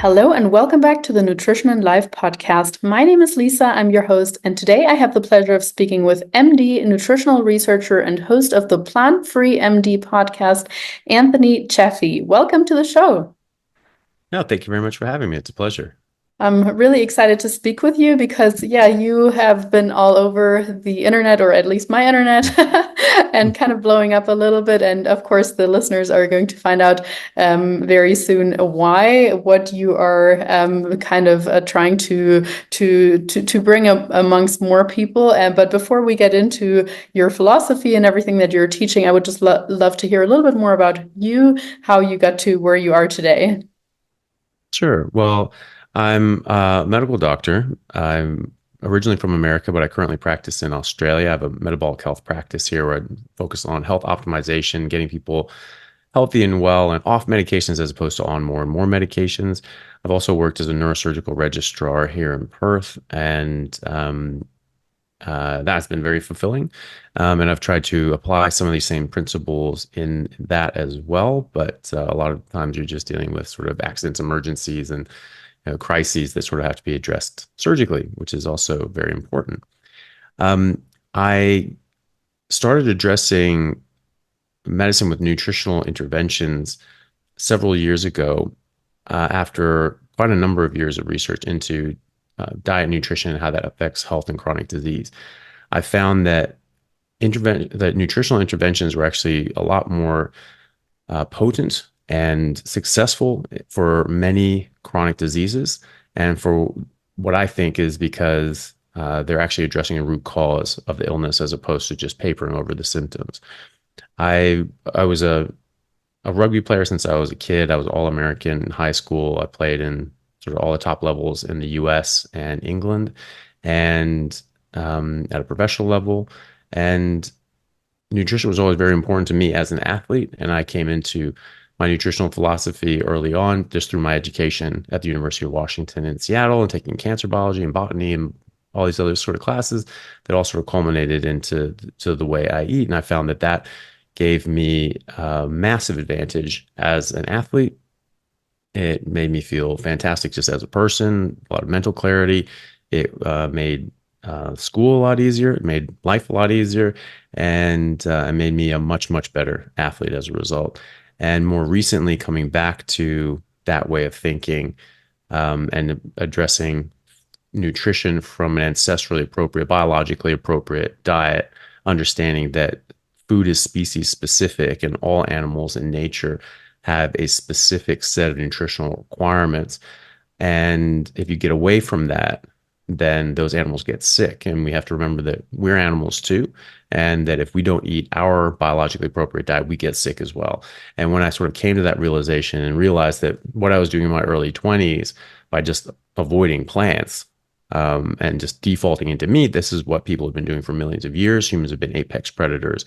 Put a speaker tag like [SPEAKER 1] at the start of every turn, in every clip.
[SPEAKER 1] Hello and welcome back to the Nutrition and Life podcast. My name is Lisa, I'm your host, and today I have the pleasure of speaking with MD, nutritional researcher and host of the Plant-Free MD podcast, Anthony Chaffee. Welcome to the show.
[SPEAKER 2] No, thank you very much for having me. It's a pleasure.
[SPEAKER 1] I'm really excited to speak with you because, you have been all over the internet, or at least my internet, and kind of blowing up a little bit. And of course, the listeners are going to find out very soon what you are kind of trying to bring up amongst more people. But before we get into your philosophy and everything that you're teaching, I would just love to hear a little bit more about you, how you got to where you are today.
[SPEAKER 2] Sure. Well, I'm a medical doctor. I'm originally from America, but I currently practice in Australia. I have a metabolic health practice here where I focus on health optimization, getting people healthy and well and off medications as opposed to on more and more medications. I've also worked as a neurosurgical registrar here in Perth, and that's been very fulfilling. And I've tried to apply some of these same principles in that as well. But a lot of times you're just dealing with sort of accidents, emergencies, and crises that sort of have to be addressed surgically, which is also very important. I started addressing medicine with nutritional interventions several years ago after quite a number of years of research into diet, nutrition, and how that affects health and chronic disease. I found that that nutritional interventions were actually a lot more potent and successful for many chronic diseases, and for what I think is because they're actually addressing a root cause of the illness as opposed to just papering over the symptoms. I was a rugby player since I was a kid. I was All-American in high school. I played in sort of all the top levels in the US and England, and at a professional level. And nutrition was always very important to me as an athlete. And I came into my nutritional philosophy early on just through my education at the University of Washington in Seattle and taking cancer biology and botany and all these other sort of classes that all sort of culminated into the way I eat. And I found that that gave me a massive advantage as an athlete. It made me feel fantastic just as a person, a lot of mental clarity. It made school a lot easier. It made life a lot easier. And it made me a much, much better athlete as a result. And more recently, coming back to that way of thinking and addressing nutrition from an ancestrally appropriate, biologically appropriate diet, understanding that food is species specific and all animals in nature have a specific set of nutritional requirements. And if you get away from that, then those animals get sick. And we have to remember that we're animals too. And that if we don't eat our biologically appropriate diet, we get sick as well. And when I sort of came to that realization and realized that what I was doing in my early 20s by just avoiding plants and just defaulting into meat, this is what people have been doing for millions of years. Humans have been apex predators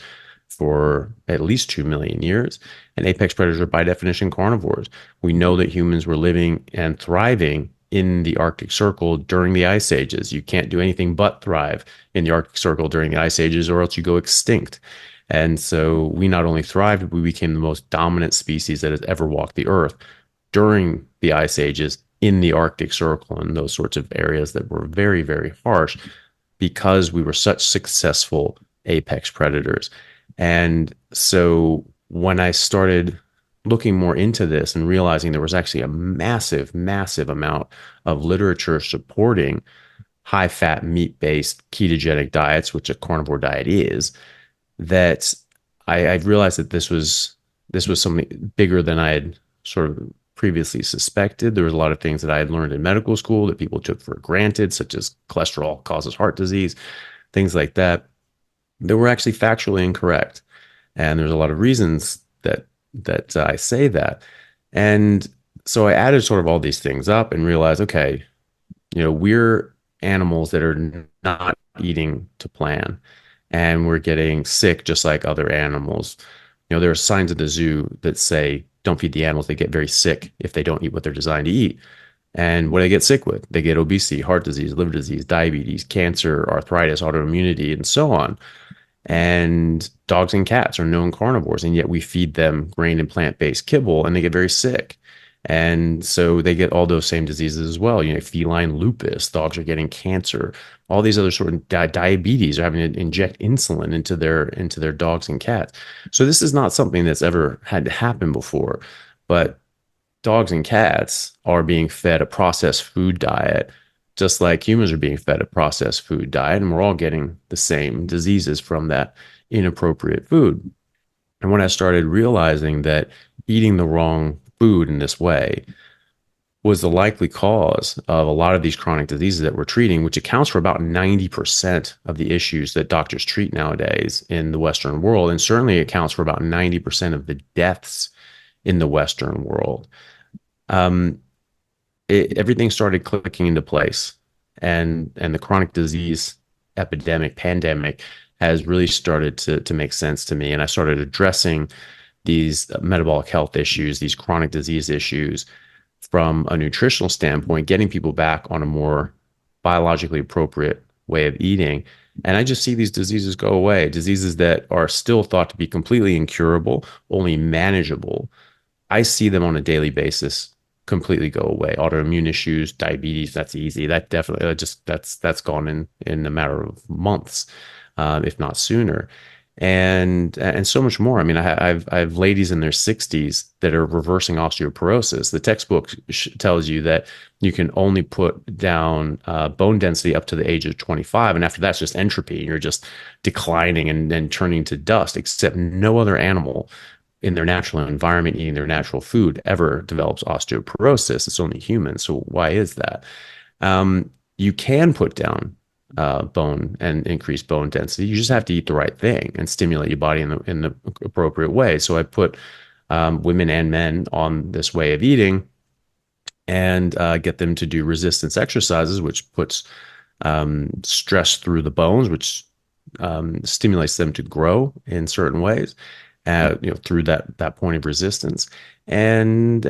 [SPEAKER 2] for at least 2 million years. And apex predators are by definition carnivores. We know that humans were living and thriving in the Arctic Circle during the ice ages. You can't do anything but thrive in the Arctic Circle during the ice ages, or else you go extinct. And so we not only thrived, but we became the most dominant species that has ever walked the earth during the ice ages in the Arctic Circle and those sorts of areas that were very, very harsh because we were such successful apex predators. And so when I started looking more into this and realizing there was actually a massive, massive amount of literature supporting high-fat, meat-based ketogenic diets, which a carnivore diet is, that I realized that this was something bigger than I had sort of previously suspected. There was a lot of things that I had learned in medical school that people took for granted, such as cholesterol causes heart disease, things like that were actually factually incorrect. And there's a lot of reasons that I say that. And so I added sort of all these things up and realized, okay, we're animals that are not eating to plan, and we're getting sick just like other animals. There are signs at the zoo that say, don't feed the animals. They get very sick if they don't eat what they're designed to eat. And what do they get sick with? They get obesity, heart disease, liver disease, diabetes, cancer, arthritis, autoimmunity, and so on. And dogs and cats are known carnivores, and yet we feed them grain and plant-based kibble, and they get very sick. And so they get all those same diseases as well. Feline lupus, dogs are getting cancer, all these other sort of diabetes, are having to inject insulin into their dogs and cats. So this is not something that's ever had to happen before, but dogs and cats are being fed a processed food diet, just like humans are being fed a processed food diet, and we're all getting the same diseases from that inappropriate food. And when I started realizing that eating the wrong food in this way was the likely cause of a lot of these chronic diseases that we're treating, which accounts for about 90% of the issues that doctors treat nowadays in the Western world, and certainly accounts for about 90% of the deaths in the Western world. Um, Everything started clicking into place, and the chronic disease epidemic, pandemic, has really started to make sense to me. And I started addressing these metabolic health issues, these chronic disease issues from a nutritional standpoint, getting people back on a more biologically appropriate way of eating. And I just see these diseases go away, diseases that are still thought to be completely incurable, only manageable. I see them on a daily basis completely go away. Autoimmune issues, diabetes, that's easy. That definitely that's gone in a matter of months, if not sooner. And so much more. I mean, I have ladies in their 60s that are reversing osteoporosis. The textbook tells you that you can only put down bone density up to the age of 25, and after that's just entropy. You're just declining and turning to dust. Except no other animal in their natural environment, eating their natural food, ever develops osteoporosis. It's only humans. So why is that? You can put down bone and increase bone density. You just have to eat the right thing and stimulate your body in the appropriate way. So I put women and men on this way of eating, and get them to do resistance exercises, which puts stress through the bones, which stimulates them to grow in certain ways, through that point of resistance, and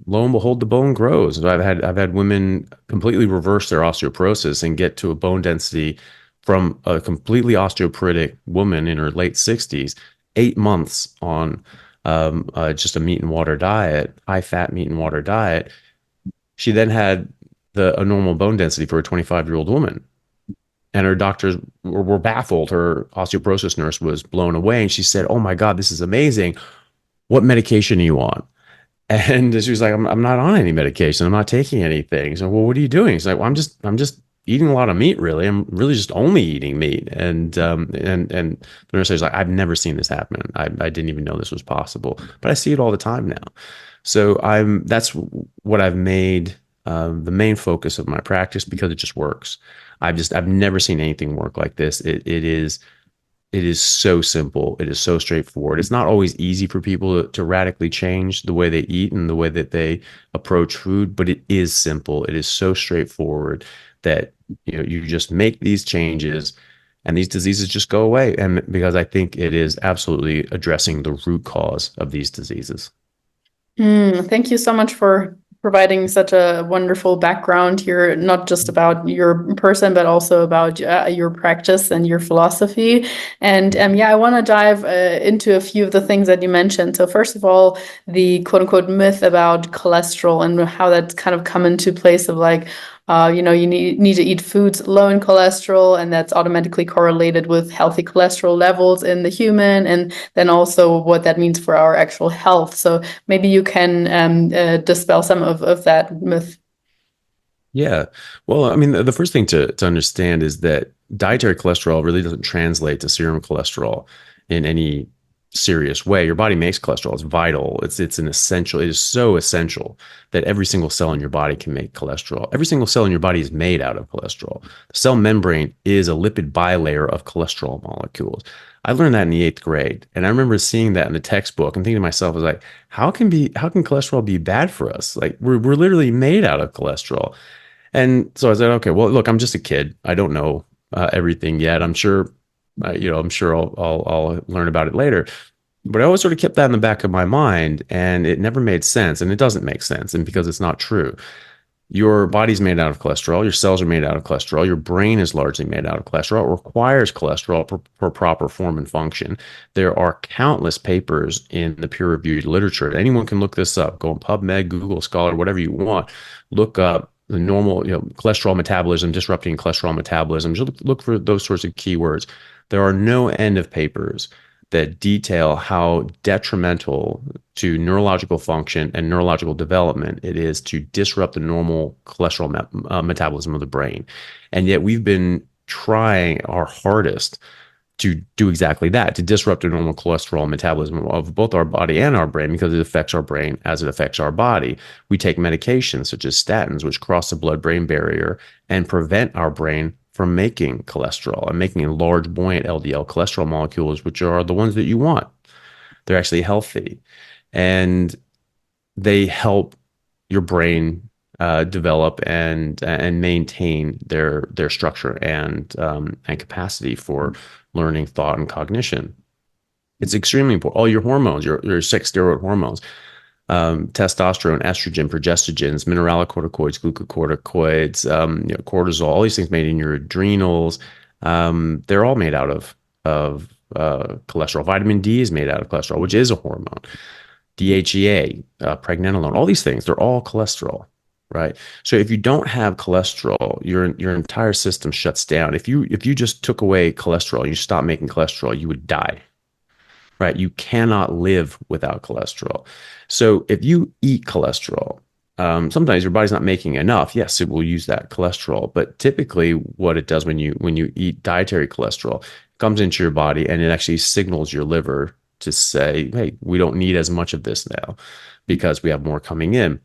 [SPEAKER 2] lo and behold, the bone grows. I've had women completely reverse their osteoporosis and get to a bone density from a completely osteoporotic woman in her late 60s, 8 months on just a meat and water diet, high fat meat and water diet. She then had a normal bone density for a 25-year-old woman. And her doctors were baffled. Her osteoporosis nurse was blown away. And she said, "Oh my God, this is amazing. What medication are you on?" And she was like, I'm not on any medication. I'm not taking anything. So, well, what are you doing? She's like, well, I'm just eating a lot of meat, really. I'm really just only eating meat. And the nurse was like, I've never seen this happen. I didn't even know this was possible, but I see it all the time now. So that's what I've made the main focus of my practice, because it just works. I've never seen anything work like this. It is so simple. It is so straightforward. It's not always easy for people to radically change the way they eat and the way that they approach food, but it is simple. It is so straightforward that you just make these changes and these diseases just go away. And because I think it is absolutely addressing the root cause of these diseases.
[SPEAKER 1] Thank you so much for providing such a wonderful background here, not just about your person, but also about your practice and your philosophy. And yeah, I want to dive into a few of the things that you mentioned. So first of all, the quote unquote myth about cholesterol and how that's kind of come into place of like, you need to eat foods low in cholesterol, and that's automatically correlated with healthy cholesterol levels in the human, and then also what that means for our actual health. So maybe you can dispel some of that myth.
[SPEAKER 2] Yeah. Well, I mean, the first thing to understand is that dietary cholesterol really doesn't translate to serum cholesterol in any serious way. Your body makes cholesterol. It's vital. It's an essential. It is so essential that every single cell in your body can make cholesterol. Every single cell in your body is made out of cholesterol. The cell membrane is a lipid bilayer of cholesterol molecules. I learned that in the 8th grade, and I remember seeing that in the textbook and thinking to myself, I was like, how can cholesterol be bad for us? Like we're literally made out of cholesterol. And so I said, okay, well, look, I'm just a kid. I don't know everything yet. I'm sure, I'm sure I'll learn about it later. But I always sort of kept that in the back of my mind, and it never made sense, and it doesn't make sense, and because it's not true. Your body's made out of cholesterol. Your cells are made out of cholesterol. Your brain is largely made out of cholesterol. It requires cholesterol for proper form and function. There are countless papers in the peer-reviewed literature. Anyone can look this up. Go on PubMed, Google Scholar, whatever you want. Look up the normal, cholesterol metabolism, disrupting cholesterol metabolism. Just look for those sorts of keywords. There are no end of papers that detail how detrimental to neurological function and neurological development it is to disrupt the normal cholesterol metabolism of the brain. And yet we've been trying our hardest to do exactly that, to disrupt the normal cholesterol metabolism of both our body and our brain, because it affects our brain as it affects our body. We take medications such as statins, which cross the blood-brain barrier and prevent our brain from making cholesterol and making large, buoyant LDL cholesterol molecules, which are the ones that you want. They're actually healthy, and they help your brain develop and maintain their structure and capacity for learning, thought, and cognition. It's extremely important. All your hormones, your sex steroid hormones, testosterone, estrogen, progestogens, mineralocorticoids, glucocorticoids, cortisol, all these things made in your adrenals. They're all made out of cholesterol. Vitamin D is made out of cholesterol, which is a hormone. DHEA, pregnenolone, all these things, they're all cholesterol, right? So if you don't have cholesterol, your entire system shuts down. If you just took away cholesterol, you stop making cholesterol, you would die, right? You cannot live without cholesterol. So if you eat cholesterol, sometimes your body's not making enough. Yes, it will use that cholesterol, but typically what it does when you eat dietary cholesterol, it comes into your body and it actually signals your liver to say, hey, we don't need as much of this now because we have more coming in.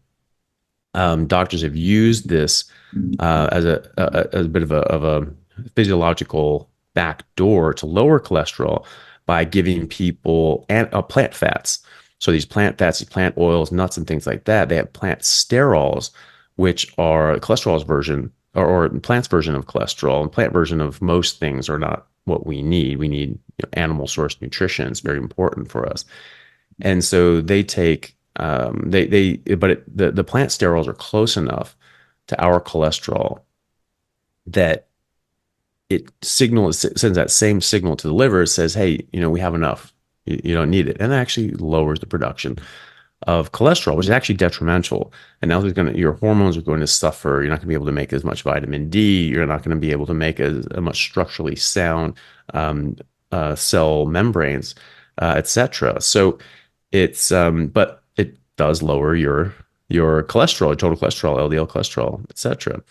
[SPEAKER 2] Doctors have used this as a bit of a physiological back door to lower cholesterol by giving people plant fats. So these plant fats, these plant oils, nuts, and things like that, they have plant sterols, which are cholesterol's version or plant's version of cholesterol. And plant version of most things are not what we need. We need animal source nutrition. It's very important for us. And so they take the plant sterols are close enough to our cholesterol that it sends that same signal to the liver. It says, hey, we have enough. You don't need it. And it actually lowers the production of cholesterol, which is actually detrimental. And now your hormones are going to suffer. You're not going to be able to make as much vitamin D. You're not going to be able to make a much structurally sound cell membranes, etc. So but it does lower your cholesterol, total cholesterol, LDL cholesterol, etc.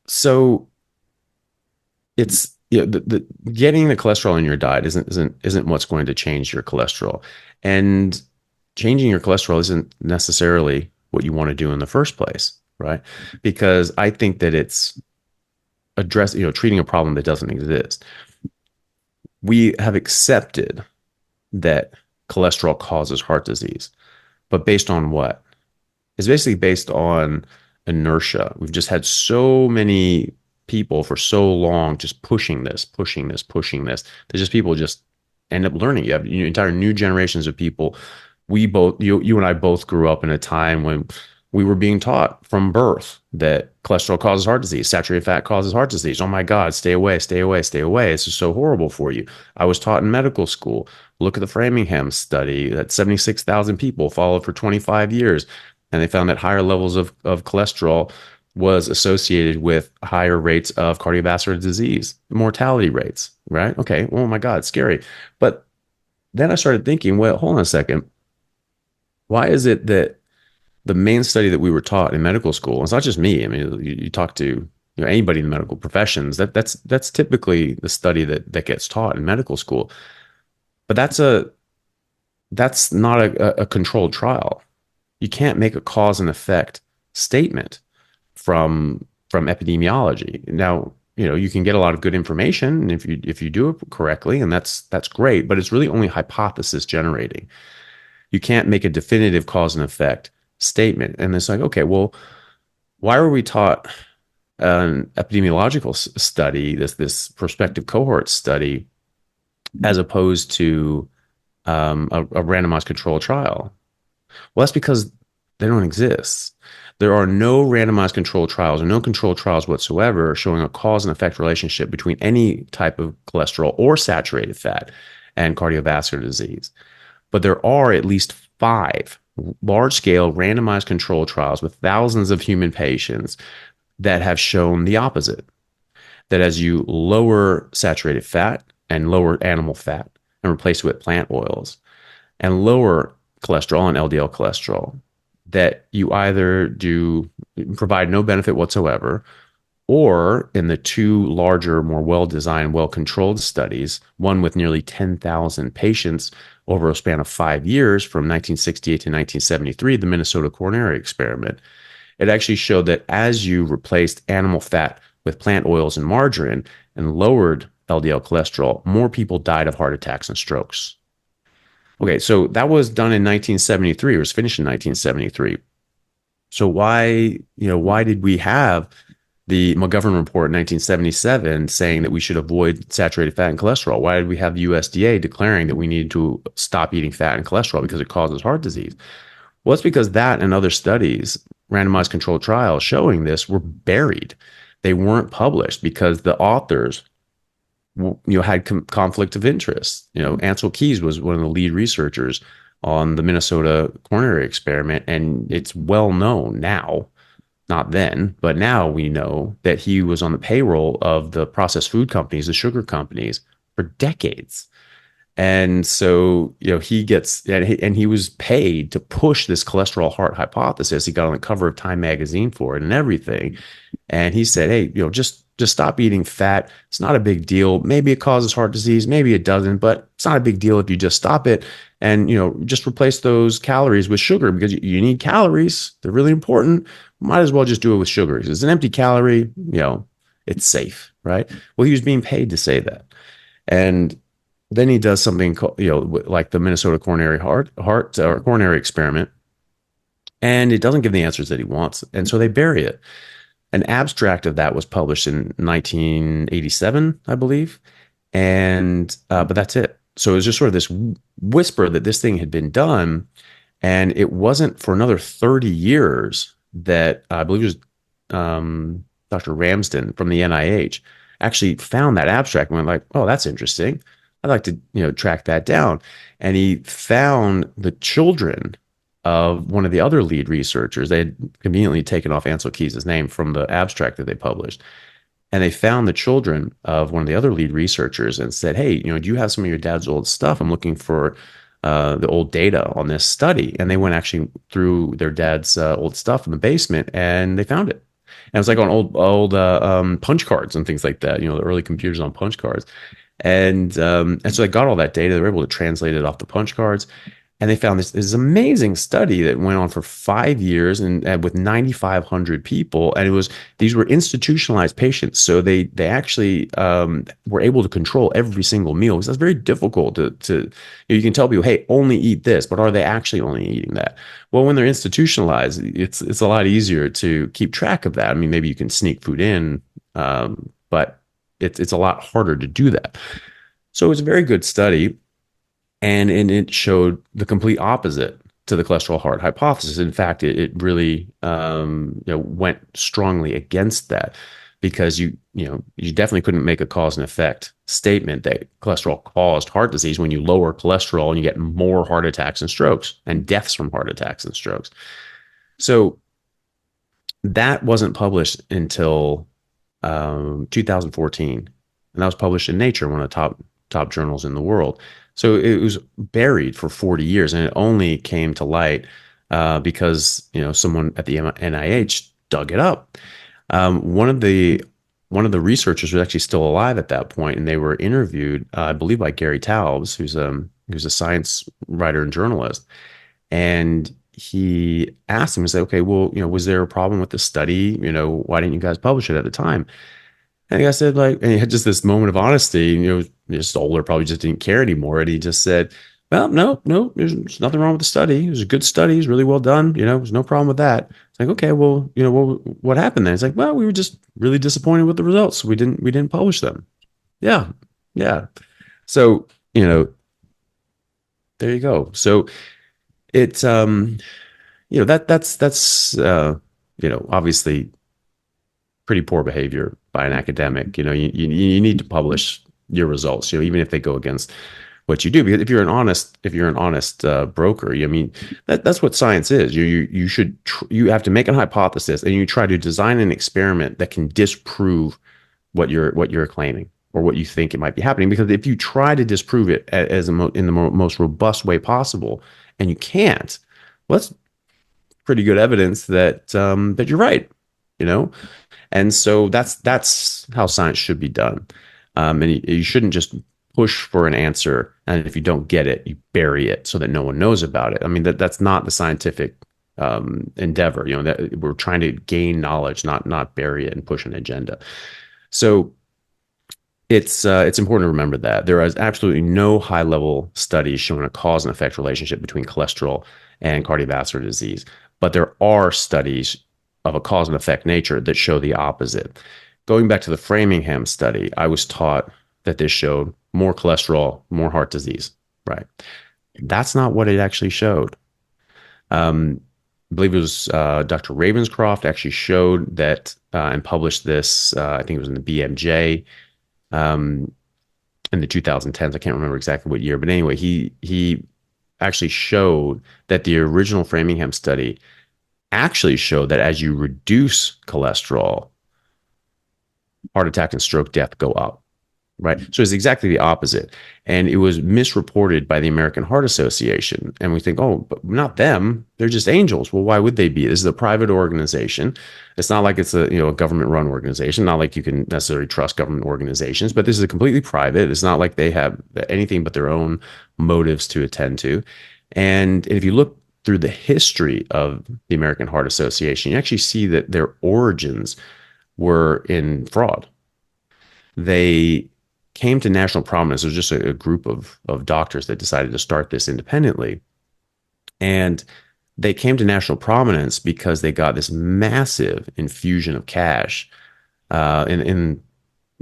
[SPEAKER 2] So it's the getting the cholesterol in your diet isn't what's going to change your cholesterol, and changing your cholesterol isn't necessarily what you want to do in the first place, right? Because I think that it's treating a problem that doesn't exist. We have accepted that cholesterol causes heart disease, but based on what? It's basically based on inertia. We've just had so many people for so long just pushing this. There's just people just end up learning. You have entire new generations of people. You and I both grew up in a time when we were being taught from birth that cholesterol causes heart disease, saturated fat causes heart disease. Oh my God, stay away, stay away, stay away. This is so horrible for you. I was taught in medical school, look at the Framingham study that 76,000 people followed for 25 years. And they found that higher levels of cholesterol was associated with higher rates of cardiovascular disease, mortality rates, right? Okay, oh my God, scary. But then I started thinking, well, hold on a second. Why is it that the main study that we were taught in medical school, it's not just me. I mean, you talk to anybody in the medical professions, that's typically the study that gets taught in medical school. But that's not a controlled trial. You can't make a cause and effect statement from epidemiology. Now, you can get a lot of good information, and if you do it correctly, and that's great, but it's really only hypothesis generating. You can't make a definitive cause and effect statement. And it's like, okay, well, why were we taught an epidemiological study, this prospective cohort study, as opposed to a randomized control trial? Well, that's because They don't exist. There are no randomized controlled trials or no controlled trials whatsoever showing a cause and effect relationship between any type of cholesterol or saturated fat and cardiovascular disease. But there are at least 5 large scale randomized controlled trials with thousands of human patients that have shown the opposite, that as you lower saturated fat and lower animal fat and replace it with plant oils and lower cholesterol and LDL cholesterol, that you either do provide no benefit whatsoever, or in the 2 larger, more well-designed, well-controlled studies, one with nearly 10,000 patients over a span of 5 years from 1968 to 1973, the Minnesota coronary experiment, it actually showed that as you replaced animal fat with plant oils and margarine and lowered LDL cholesterol, more people died of heart attacks and strokes. Okay, so that was done in 1973. It was finished in 1973. So why did we have the McGovern report in 1977 saying that we should avoid saturated fat and cholesterol? Why did we have the USDA declaring that we needed to stop eating fat and cholesterol because it causes heart disease? Well, it's because that and other studies, randomized controlled trials showing this, were buried. They weren't published because the authors had conflict of interest. Ansel Keys was one of the lead researchers on the Minnesota coronary experiment, and it's well known now, not then, but now we know that he was on the payroll of the processed food companies, the sugar companies, for decades. And so, he gets, and he was paid to push this cholesterol heart hypothesis. He got on the cover of Time magazine for it and everything. And he said, hey, just stop eating fat. It's not a big deal. Maybe it causes heart disease. Maybe it doesn't, but it's not a big deal if you just stop it and, just replace those calories with sugar, because you need calories. They're really important. Might as well just do it with sugar. It's an empty calorie, it's safe, right? Well, he was being paid to say that. And then he does something called, like the Minnesota coronary heart or coronary experiment, and it doesn't give the answers that he wants, and so they bury it. An abstract of that was published in 1987, I believe, and but that's it. So it was just sort of this whisper that this thing had been done, and it wasn't for another 30 years that I believe it was Dr. Ramsden from the NIH actually found that abstract and went like, oh, that's interesting. I'd like to, track that down. And he found the children of one of the other lead researchers. They had conveniently taken off Ansel Keys' name from the abstract that they published. And they found the children of one of the other lead researchers and said, hey, do you have some of your dad's old stuff? I'm looking for the old data on this study. And they went actually through their dad's old stuff in the basement, and they found it. And it was like on old punch cards and things like that, the early computers on punch cards. And so they got all that data. They were able to translate it off the punch cards. And they found this amazing study that went on for 5 years and with 9,500 people. And these were institutionalized patients. So they actually were able to control every single meal, because that's very difficult to you can tell people, hey, only eat this, but are they actually only eating that? Well, when they're institutionalized, it's a lot easier to keep track of that. I mean, maybe you can sneak food in, but it's a lot harder to do that. So it was a very good study. And it showed the complete opposite to the cholesterol heart hypothesis. In fact, it really went strongly against that, because you definitely couldn't make a cause and effect statement that cholesterol caused heart disease when you lower cholesterol and you get more heart attacks and strokes and deaths from heart attacks and strokes. So that wasn't published until 2014, and that was published in Nature, one of the top journals in the world. So it was buried for 40 years, and it only came to light because someone at the NIH dug it up. One of the researchers was actually still alive at that point, and they were interviewed, I believe, by Gary Taubes, who's a science writer and journalist. And he asked him, he said, okay, well, was there a problem with the study? Why didn't you guys publish it at the time? And the guy said, and he had just this moment of honesty, just older, probably just didn't care anymore. And he just said, well, no, there's nothing wrong with the study. It was a good study. It was really well done. There's no problem with that. It's like, okay, well, what happened then? It's like, well, we were just really disappointed with the results. We didn't publish them. Yeah. Yeah. So, there you go. So it's, Obviously pretty poor behavior by an academic. You need to publish your results, even if they go against what you do. Because if you're an honest broker, I mean, that's what science is. You have to make a hypothesis and you try to design an experiment that can disprove what you're claiming or what you think it might be happening. Because if you try to disprove it in the most robust way possible, and you can't, well, that's pretty good evidence that you're right. You know, and so that's how science should be done. And you shouldn't just push for an answer, and if you don't get it, you bury it so that no one knows about it. I mean, that's not the scientific endeavor. That we're trying to gain knowledge, not bury it and push an agenda. So it's important to remember that there is absolutely no high level studies showing a cause and effect relationship between cholesterol and cardiovascular disease, but there are studies of a cause and effect nature that show the opposite. Going back to the Framingham study, I was taught that this showed more cholesterol, more heart disease. Right? That's not what it actually showed. I believe it was Dr. Ravenscroft actually showed that and published this. I think it was in the BMJ um, in the 2010s. I can't remember exactly what year, but anyway, he actually showed that the original Framingham study actually showed that as you reduce cholesterol, heart attack and stroke death go up. Right. So it's exactly the opposite. And it was misreported by the American Heart Association. And we think, oh, but not them. They're just angels. Well, why would they be? This is a private organization. It's not like it's a government run organization, not like you can necessarily trust government organizations, but this is a completely private. It's not like they have anything but their own motives to attend to. And if you look through the history of the American Heart Association, you actually see that their origins were in fraud. They came to national prominence. It was just a group of doctors that decided to start this independently. And they came to national prominence because they got this massive infusion of cash in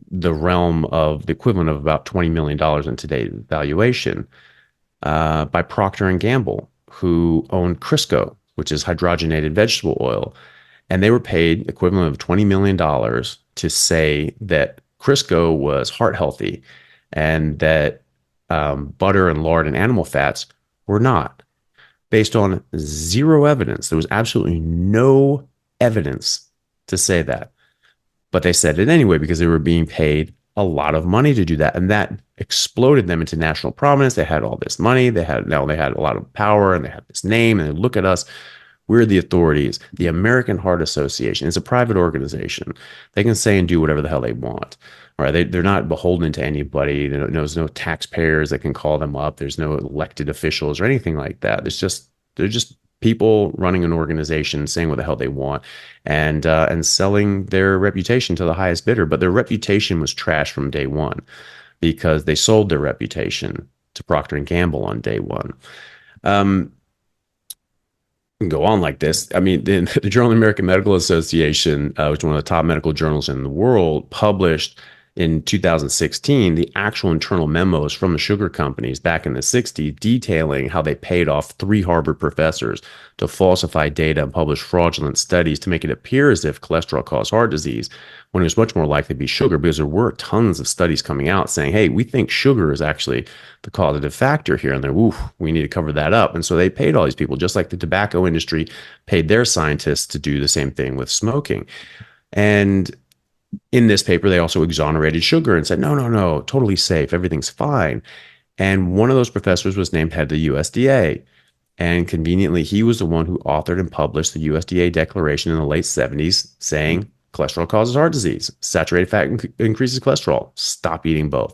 [SPEAKER 2] the realm of the equivalent of about $20 million in today's valuation by Procter and Gamble, who owned Crisco, which is hydrogenated vegetable oil. And they were paid equivalent of $20 million to say that Crisco was heart healthy and that butter and lard and animal fats were not, based on zero evidence. There was absolutely no evidence to say that. But they said it anyway because they were being paid a lot of money to do that. And that exploded them into national prominence. They had all this money. They had a lot of power and they had this name. And they look at us. We're the authorities. The American Heart Association is a private organization. They can say and do whatever the hell they want. All right, they're not beholden to anybody. There's no taxpayers that can call them up. There's no elected officials or anything like that. They're just people running an organization, saying what the hell they want, and selling their reputation to the highest bidder. But their reputation was trash from day one because they sold their reputation to Procter and Gamble on day one. Go on like this. I mean, the Journal of the American Medical Association, which is one of the top medical journals in the world, published in 2016 the actual internal memos from the sugar companies back in the 60s detailing how they paid off 3 Harvard professors to falsify data and publish fraudulent studies to make it appear as if cholesterol caused heart disease when it was much more likely to be sugar, because there were tons of studies coming out saying, hey, we think sugar is actually the causative factor here. And they're, oof, we need to cover that up. And so they paid all these people, just like the tobacco industry paid their scientists to do the same thing with smoking. And in this paper, they also exonerated sugar and said, no, totally safe. Everything's fine. And one of those professors was named head of the USDA. And conveniently, he was the one who authored and published the USDA declaration in the late 70s saying cholesterol causes heart disease. Saturated fat increases cholesterol. Stop eating both.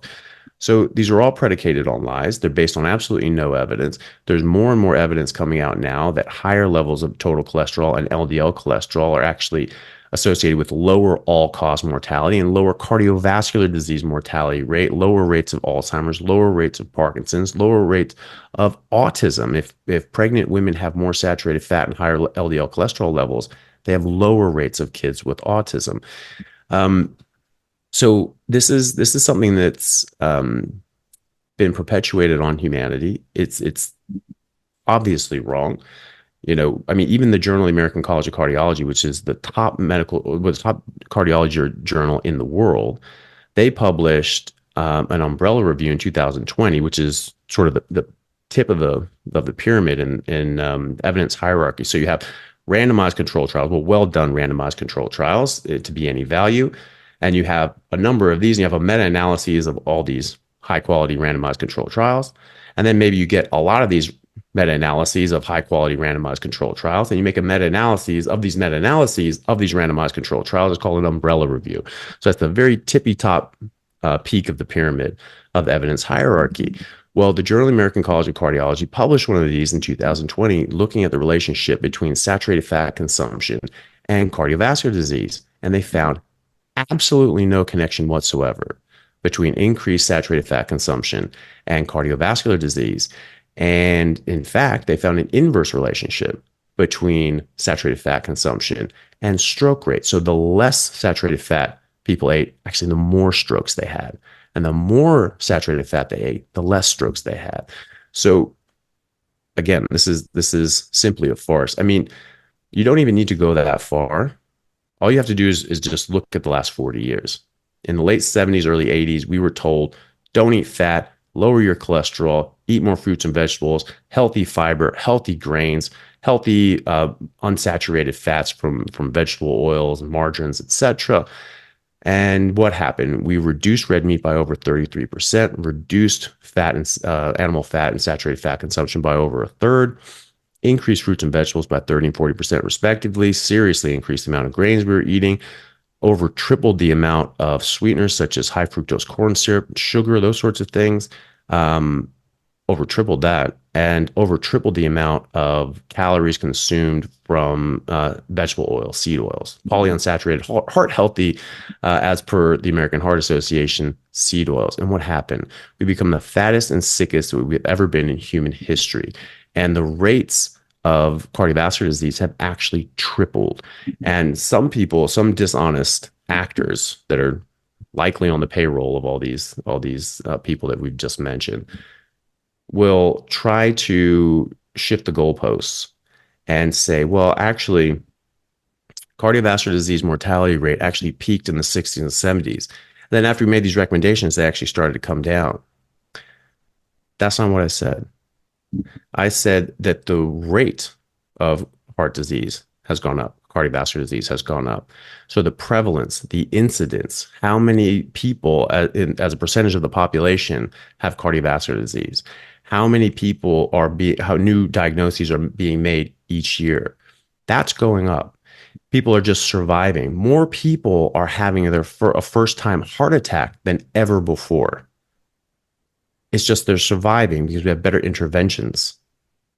[SPEAKER 2] So these are all predicated on lies. They're based on absolutely no evidence. There's more and more evidence coming out now that higher levels of total cholesterol and LDL cholesterol are actually associated with lower all-cause mortality and lower cardiovascular disease mortality rate, lower rates of Alzheimer's, lower rates of Parkinson's, lower rates of autism. If pregnant women have more saturated fat and higher LDL cholesterol levels, they have lower rates of kids with autism. So this is something that's been perpetuated on humanity. It's obviously wrong. I mean, even the Journal of the American College of Cardiology, which is the top cardiology journal in the world, they published an umbrella review in 2020, which is sort of the tip of the pyramid in evidence hierarchy. So you have randomized control trials, well done randomized control trials to be any value, and you have a number of these, and you have a meta-analysis of all these high-quality randomized control trials, and then maybe you get a lot of these meta-analyses of high-quality randomized control trials, and you make a meta-analysis of these meta-analyses of these randomized control trials. It's called an umbrella review. So that's the very tippy top peak of the pyramid of evidence hierarchy. Well, the Journal of the American College of Cardiology published one of these in 2020, looking at the relationship between saturated fat consumption and cardiovascular disease. And they found absolutely no connection whatsoever between increased saturated fat consumption and cardiovascular disease. And in fact, they found an inverse relationship between saturated fat consumption and stroke rate. So the less saturated fat people ate, actually, the more strokes they had. And the more saturated fat they ate, the less strokes they had. So again, this is simply a farce. I mean, you don't even need to go that far. All you have to do is just look at the last 40 years. In the late 70s, early 80s, we were told, don't eat fat, lower your cholesterol, eat more fruits and vegetables, healthy fiber, healthy grains, healthy unsaturated fats from vegetable oils and margarines, etc. And what happened? We reduced red meat by over 33%, reduced fat and animal fat and saturated fat consumption by over a third, increased fruits and vegetables by 30 and 40% respectively, seriously increased the amount of grains we were eating, over tripled the amount of sweeteners such as high fructose corn syrup, sugar, those sorts of things, over tripled that, and over tripled the amount of calories consumed from vegetable oils, seed oils, polyunsaturated, heart healthy, as per the American Heart Association, seed oils. And what happened? We become the fattest and sickest we've ever been in human history. And the rates of cardiovascular disease have actually tripled. And some people, some dishonest actors that are likely on the payroll of all these people that we've just mentioned, will try to shift the goalposts and say, well, actually, cardiovascular disease mortality rate actually peaked in the 60s and 70s. And then after we made these recommendations, they actually started to come down. That's not what I said. I said that the rate of heart disease has gone up. Cardiovascular disease has gone up. So the prevalence, the incidence, how many people as a percentage of the population have cardiovascular disease, how many people how new diagnoses are being made each year, that's going up. People are just surviving. More people are having a first-time heart attack than ever before. It's just they're surviving because we have better interventions.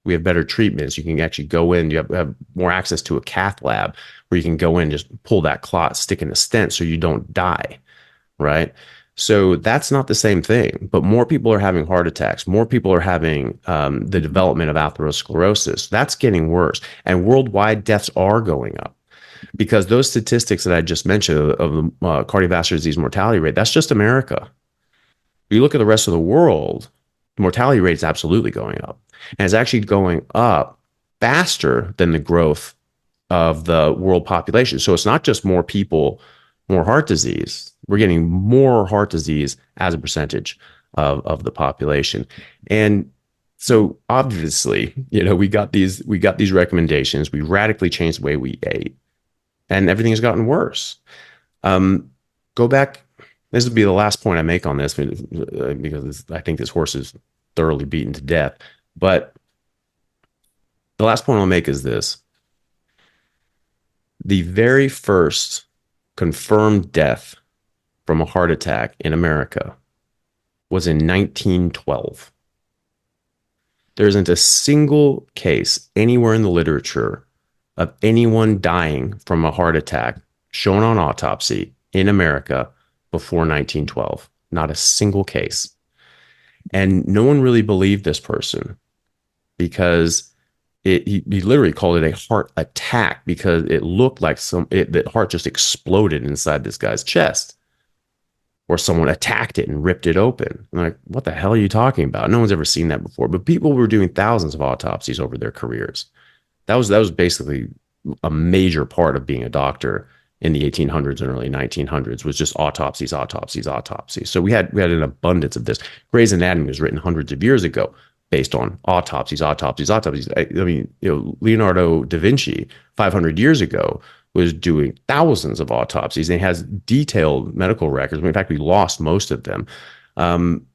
[SPEAKER 2] We have better treatments. You can actually go in, you have more access to a cath lab where you can go in, just pull that clot, stick in a stent so you don't die, right? So that's not the same thing, but more people are having heart attacks. More people are having the development of atherosclerosis. That's getting worse. And worldwide deaths are going up because those statistics that I just mentioned of the cardiovascular disease mortality rate, that's just America. If you look at the rest of the world, the mortality rate is absolutely going up. And it's actually going up faster than the growth of the world population. So it's not just more people, more heart disease. We're getting more heart disease as a percentage of the population. And so obviously, we got these recommendations. We radically changed the way we ate, and everything has gotten worse. Go back. This would be the last point I make on this because I think this horse is thoroughly beaten to death. But the last point I'll make is this. The very first confirmed death from a heart attack in America was in 1912. There isn't a single case anywhere in the literature of anyone dying from a heart attack shown on autopsy in America before 1912. Not a single case. And no one really believed this person because he literally called it a heart attack because it looked like the heart just exploded inside this guy's chest, or someone attacked it and ripped it open. I'm like, what the hell are you talking about? No one's ever seen that before. But people were doing thousands of autopsies over their careers. That was basically a major part of being a doctor in the 1800s and early 1900s was just autopsies, autopsies, autopsies. So we had an abundance of this. Gray's Anatomy was written hundreds of years ago based on autopsies, autopsies, autopsies. I mean, Leonardo da Vinci 500 years ago was doing thousands of autopsies and has detailed medical records. In fact, we lost most of them. Um,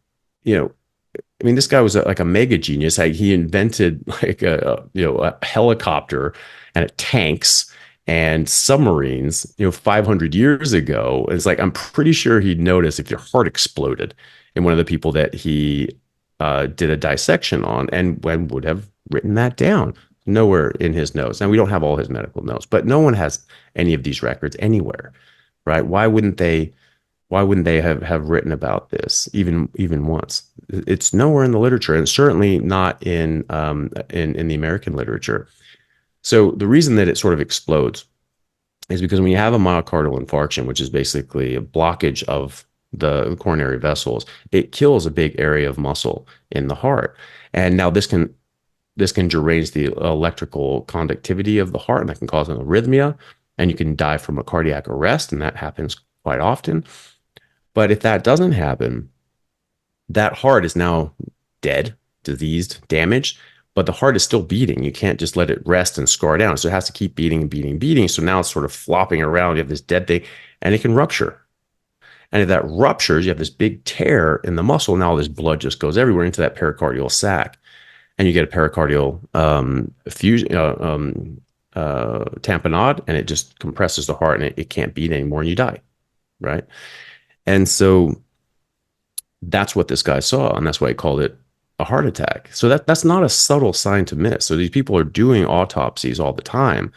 [SPEAKER 2] you know, I mean, this guy was like a mega genius. He invented like a helicopter and tanks and submarines, 500 years ago. It's like I'm pretty sure he'd notice if your heart exploded in one of the people that he did a dissection on, and when would have written that down. Nowhere in his notes. Now we don't have all his medical notes, but no one has any of these records anywhere, right? Why wouldn't they have written about this even once? It's nowhere in the literature, and certainly not in the American literature. So the reason that it sort of explodes is because when you have a myocardial infarction, which is basically a blockage of the coronary vessels, it kills a big area of muscle in the heart, and now this can derange the electrical conductivity of the heart, and that can cause an arrhythmia, and you can die from a cardiac arrest, and that happens quite often. But if that doesn't happen, that heart is now dead, diseased, damaged, but the heart is still beating. You can't just let it rest and scar down. So it has to keep beating and beating, beating. So now it's sort of flopping around. You have this dead thing, and it can rupture. And if that ruptures, you have this big tear in the muscle. Now all this blood just goes everywhere into that pericardial sac, and you get a pericardial fusion, tamponade, and it just compresses the heart, and it can't beat anymore, and you die, right? And so that's what this guy saw, and that's why he called it a heart attack. So that's not a subtle sign to miss. So these people are doing autopsies all the time,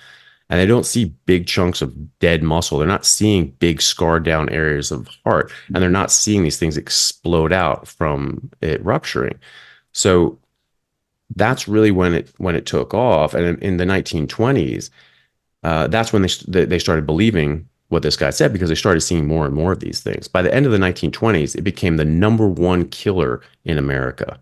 [SPEAKER 2] and they don't see big chunks of dead muscle. They're not seeing big scarred down areas of heart, and they're not seeing these things explode out from it rupturing. So that's really when it took off. And in the 1920s, that's when they started believing what this guy said, because they started seeing more and more of these things. By the end of the 1920s, it became the number one killer in America,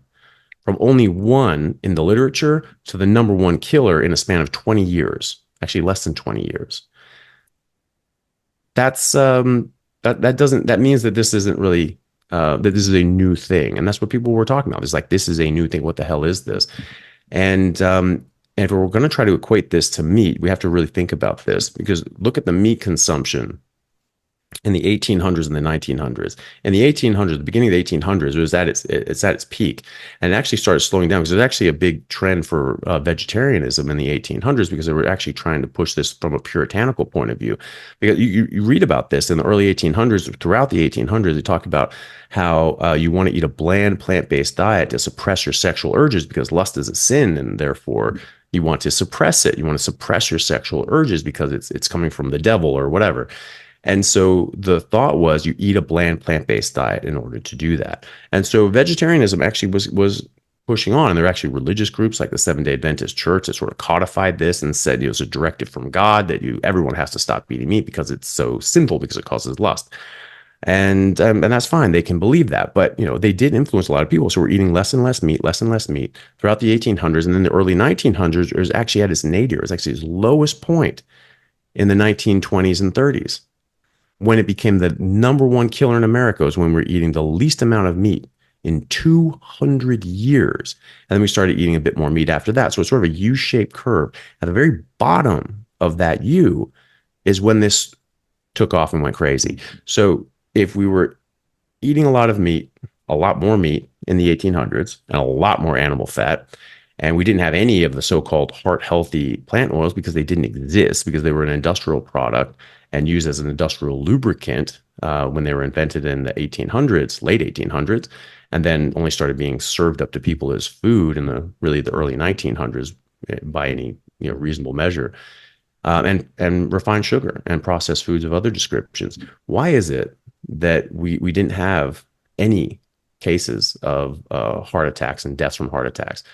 [SPEAKER 2] from only one in the literature to the number one killer in a span of 20 years, actually less than 20 years. That's that means that this isn't really that this is a new thing, and that's what people were talking about. It's like, this is a new thing. What the hell is this? And if we're going to try to equate this to meat, we have to really think about this, because look at the meat consumption in the 1800s and the 1900s. In the 1800s, the beginning of the 1800s, it was at its peak, and it actually started slowing down, because there's actually a big trend for vegetarianism in the 1800s, because they were actually trying to push this from a puritanical point of view. Because you read about this in the early 1800s, throughout the 1800s, they talk about how you want to eat a bland plant-based diet to suppress your sexual urges, because lust is a sin, and therefore you want to suppress it. You want to suppress your sexual urges because it's coming from the devil or whatever. And so the thought was, you eat a bland plant-based diet in order to do that. And so vegetarianism actually was pushing on, and there are actually religious groups like the Seventh-day Adventist Church that sort of codified this and said, it's a directive from God that everyone has to stop eating meat because it's so sinful, because it causes lust. And that's fine. They can believe that. But, they did influence a lot of people. So we're eating less and less meat throughout the 1800s. And then the early 1900s, it was actually at its nadir. It was actually its lowest point in the 1920s and 30s. When it became the number one killer in America was when we were eating the least amount of meat in 200 years. And then we started eating a bit more meat after that. So it's sort of a U-shaped curve. At the very bottom of that U is when this took off and went crazy. So if we were eating a lot of meat, a lot more meat in the 1800s, and a lot more animal fat, and we didn't have any of the so-called heart-healthy plant oils because they didn't exist, because they were an industrial product and used as an industrial lubricant when they were invented in the 1800s, late 1800s, and then only started being served up to people as food in the early 1900s by any reasonable measure, and refined sugar and processed foods of other descriptions. Why is it that we didn't have any cases of heart attacks and deaths from heart attacks?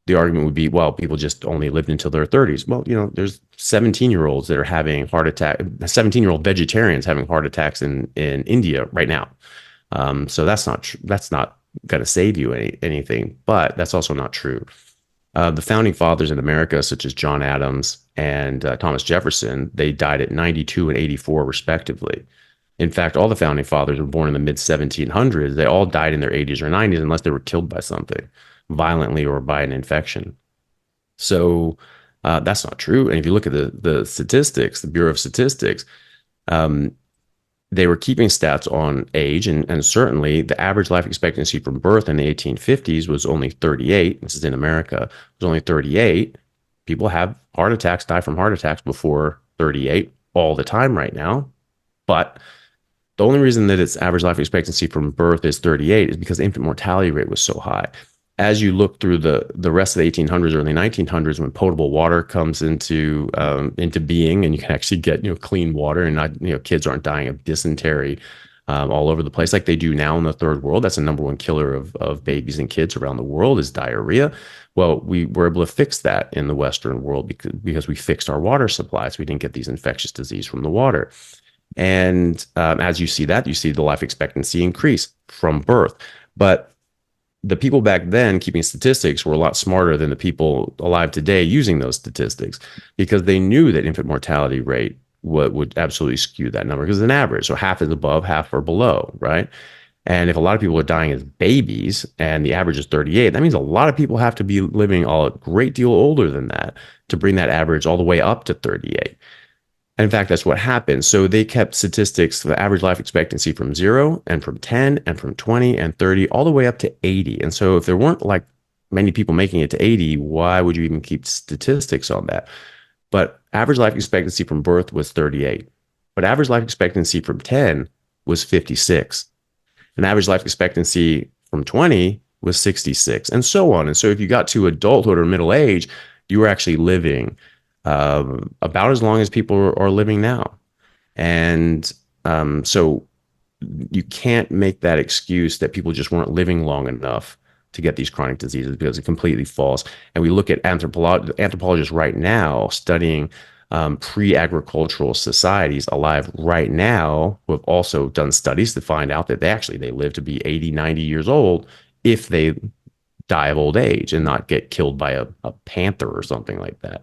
[SPEAKER 2] The argument would be, well, people just only lived until their 30s. Well, there's 17-year-olds that are having heart attack, 17-year-old vegetarians having heart attacks in India right now. So that's not going to save you anything, but that's also not true. The founding fathers in America, such as John Adams and Thomas Jefferson, they died at 92 and 84, respectively. In fact, all the founding fathers were born in the mid 1700s. They all died in their 80s or 90s unless they were killed by something violently or by an infection. So that's not true. And if you look at the statistics, the Bureau of Statistics, um, they were keeping stats on age, and certainly the average life expectancy from birth in the 1850s was only 38. This is in America. It was only 38. People have heart attacks, die from heart attacks before 38 all the time right now. But the only reason that its average life expectancy from birth is 38 is because the infant mortality rate was so high. As you look through the rest of the 1800s, early 1900s, when potable water comes into being, and you can actually get clean water, and not kids aren't dying of dysentery all over the place like they do now in the third world. That's the number one killer of babies and kids around the world is diarrhea. Well, we were able to fix that in the Western world because we fixed our water supply, so we didn't get these infectious disease from the water. And as you see that, you see the life expectancy increase from birth. But the people back then keeping statistics were a lot smarter than the people alive today using those statistics, because they knew that infant mortality rate would absolutely skew that number, because it's an average. So half is above, half are below, right? And if a lot of people are dying as babies and the average is 38, that means a lot of people have to be living a great deal older than that to bring that average all the way up to 38. And in fact, that's what happened. So they kept statistics, the average life expectancy from 0 and from 10 and from 20 and 30 all the way up to 80. And so if there weren't like many people making it to 80, why would you even keep statistics on that? But average life expectancy from birth was 38. But average life expectancy from 10 was 56. And average life expectancy from 20 was 66, and so on. And so if you got to adulthood or middle age, you were actually living about as long as people are living now. And so you can't make that excuse that people just weren't living long enough to get these chronic diseases, because it's completely false. And we look at anthropologists right now studying pre-agricultural societies alive right now, who have also done studies to find out that they live to be 80, 90 years old if they die of old age and not get killed by a panther or something like that.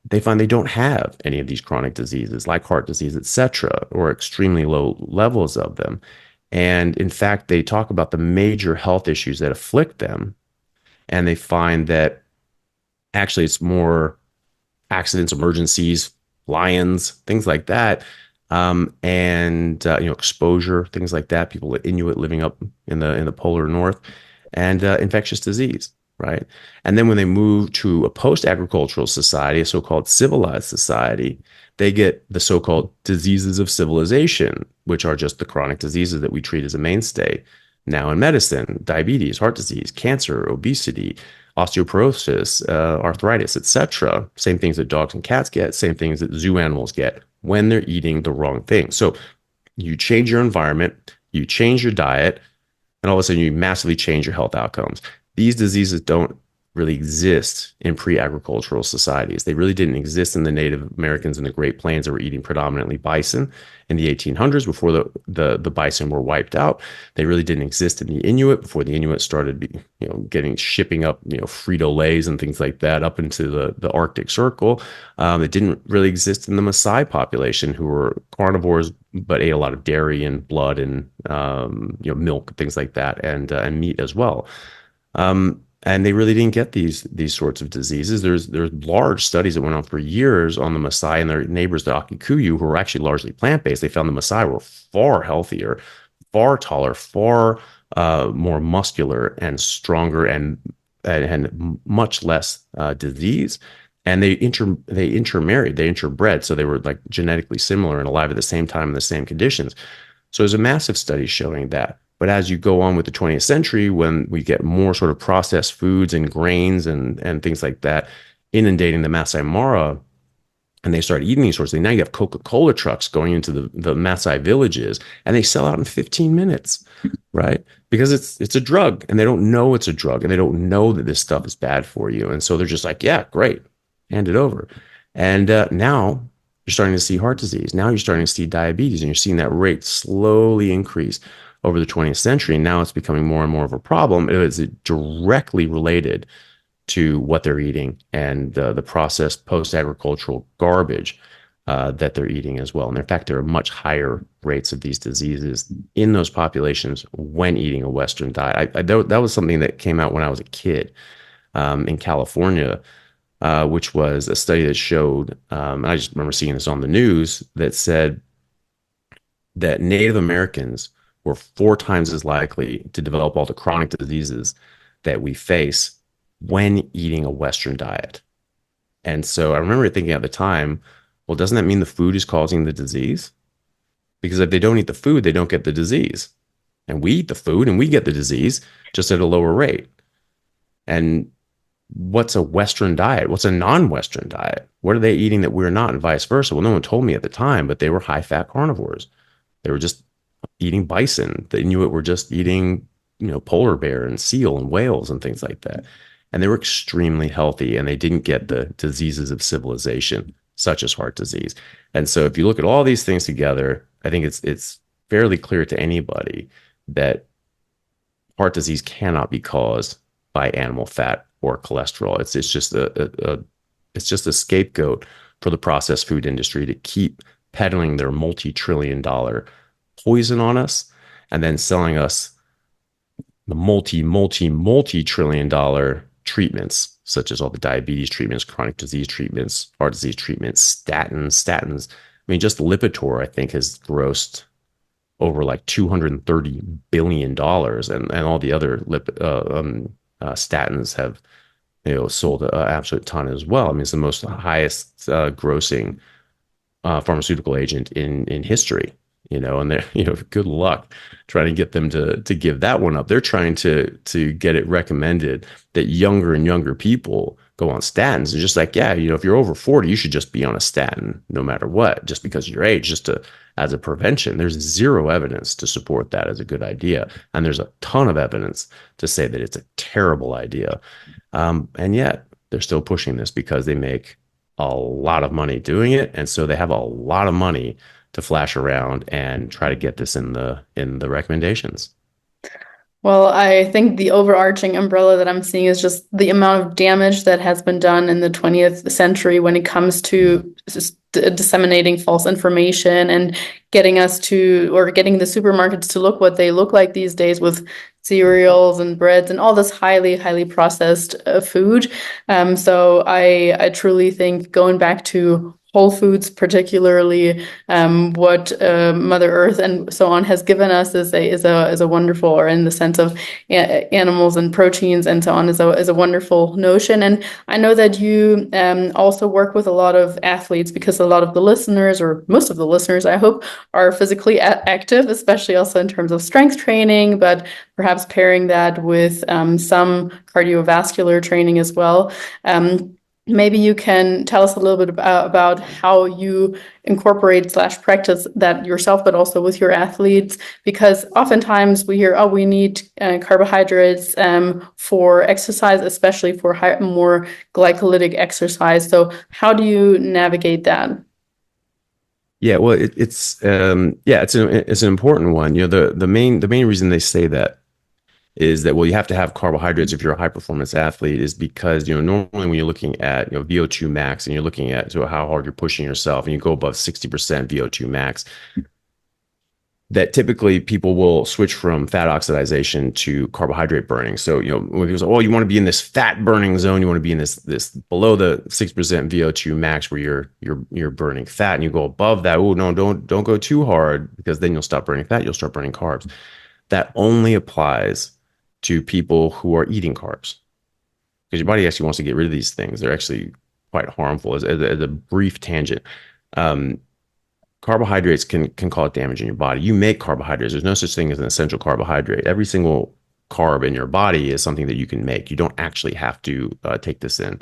[SPEAKER 2] They find they don't have any of these chronic diseases like heart disease, etc., or extremely low levels of them. And in fact, they talk about the major health issues that afflict them. And they find that actually it's more accidents, emergencies, lions, things like that. And exposure, things like that, people Inuit living up in the polar north, and infectious disease. Right. And then when they move to a post-agricultural society, a so-called civilized society, they get the so-called diseases of civilization, which are just the chronic diseases that we treat as a mainstay now in medicine: diabetes, heart disease, cancer, obesity, osteoporosis, arthritis, etc. Same things that dogs and cats get, same things that zoo animals get when they're eating the wrong thing. So you change your environment, you change your diet, and all of a sudden you massively change your health outcomes. These diseases don't really exist in pre-agricultural societies. They really didn't exist in the Native Americans in the Great Plains that were eating predominantly bison in the 1800s before the bison were wiped out. They really didn't exist in the Inuit before the Inuit started shipping up Frito-Lays and things like that up into the Arctic Circle. It didn't really exist in the Maasai population, who were carnivores but ate a lot of dairy and blood and milk, things like that, and meat as well. And they really didn't get these sorts of diseases. There's large studies that went on for years on the Maasai and their neighbors, the Akikuyu, who were actually largely plant-based. They found the Maasai were far healthier, far taller, far more muscular and stronger, and much less disease. And they intermarried, they interbred, so they were like genetically similar and alive at the same time in the same conditions. So there's a massive study showing that. But as you go on with the 20th century, when we get more sort of processed foods and grains and things like that inundating the Masai Mara, and they start eating these sorts of things, now you have Coca-Cola trucks going into the Masai villages, and they sell out in 15 minutes, right? Because it's a drug, and they don't know it's a drug, and they don't know that this stuff is bad for you. And so they're just like, yeah, great, hand it over. And now you're starting to see heart disease. Now you're starting to see diabetes, and you're seeing that rate slowly increase over the 20th century. And now it's becoming more and more of a problem. It is directly related to what they're eating and the processed post-agricultural garbage that they're eating as well. And in fact, there are much higher rates of these diseases in those populations when eating a Western diet. That was something that came out when I was a kid in California, which was a study that showed, I just remember seeing this on the news, that said that Native Americans were 4 times as likely to develop all the chronic diseases that we face when eating a Western diet. And so I remember thinking at the time, well, doesn't that mean the food is causing the disease? Because if they don't eat the food, they don't get the disease. And we eat the food and we get the disease just at a lower rate. And what's a Western diet? What's a non-Western diet? What are they eating that we're not, and vice versa? Well, no one told me at the time, but they were high-fat carnivores. They were just eating bison. The Inuit were just eating, polar bear and seal and whales and things like that. And they were extremely healthy, and they didn't get the diseases of civilization, such as heart disease. And so if you look at all these things together, I think it's fairly clear to anybody that heart disease cannot be caused by animal fat or cholesterol. It's just a scapegoat for the processed food industry to keep peddling their multi-trillion-dollar poison on us and then selling us the multi-trillion-dollar treatments, such as all the diabetes treatments, chronic disease treatments, heart disease treatments, statins. I mean, just Lipitor, I think, has grossed over like $230 billion, and all the other statins have sold an absolute ton as well. I mean, it's the most highest grossing pharmaceutical agent in history. And they're, good luck trying to get them to give that one up. They're trying to get it recommended that younger and younger people go on statins. It's just like, if you're over 40, you should just be on a statin no matter what, just because of your age, as a prevention. There's zero evidence to support that as a good idea. And there's a ton of evidence to say that it's a terrible idea. And yet they're still pushing this because they make a lot of money doing it. And so they have a lot of money to flash around and try to get this in the recommendations.
[SPEAKER 1] Well, I think the overarching umbrella that I'm seeing is just the amount of damage that has been done in the 20th century when it comes to just disseminating false information and getting the supermarkets to look what they look like these days with cereals and breads and all this highly, highly processed food. So I truly think going back to whole foods, particularly what Mother Earth and so on has given us is a wonderful, or in the sense of animals and proteins and so on, is a wonderful notion. And I know that you also work with a lot of athletes, because a lot of the listeners, or most of the listeners, I hope, are physically active, especially also in terms of strength training, but perhaps pairing that with some cardiovascular training as well. Maybe you can tell us a little bit about how you incorporate / practice that yourself, but also with your athletes, because oftentimes we hear, we need carbohydrates for exercise, especially for more glycolytic exercise. So how do you navigate that?
[SPEAKER 2] Yeah, well, it's an important one. The main reason they say that is that, well, you have to have carbohydrates if you're a high performance athlete, is because, normally when you're looking at, VO2 max, and you're looking at how hard you're pushing yourself, and you go above 60% VO2 max, that typically people will switch from fat oxidation to carbohydrate burning. So, when people say, oh, you want to be in this fat burning zone, you want to be in this below the 6% VO2 max where you're burning fat, and you go above that, oh no, don't go too hard, because then you'll stop burning fat, you'll start burning carbs. That only applies to people who are eating carbs, because your body actually wants to get rid of these things. They're actually quite harmful. As a brief tangent, carbohydrates can cause damage in your body. You make carbohydrates. There's no such thing as an essential carbohydrate. Every single carb in your body is something that you can make. You don't actually have to take this in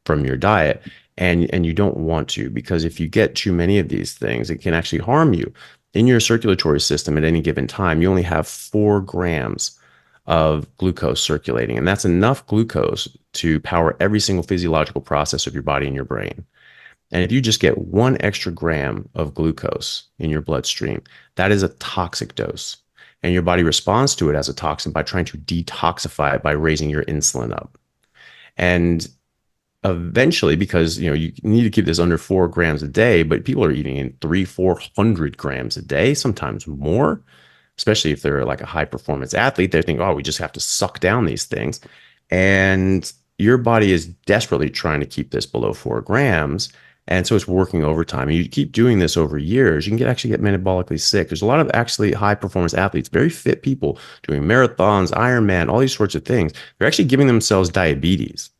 [SPEAKER 2] from your diet, and you don't want to, because if you get too many of these things, it can actually harm you. In your circulatory system at any given time, you only have 4 grams of glucose circulating, and that's enough glucose to power every single physiological process of your body and your brain. And if you just get 1 extra gram of glucose in your bloodstream, that is a toxic dose, and your body responds to it as a toxin by trying to detoxify it by raising your insulin up. And eventually, because you need to keep this under 4 grams a day, but people are eating in 300-400 grams a day, sometimes more, especially if they're like a high performance athlete. They think, oh, we just have to suck down these things. And your body is desperately trying to keep this below 4 grams. And so it's working overtime. And you keep doing this over years, you can actually get metabolically sick. There's a lot of actually high performance athletes, very fit people doing marathons, Ironman, all these sorts of things. They're actually giving themselves diabetes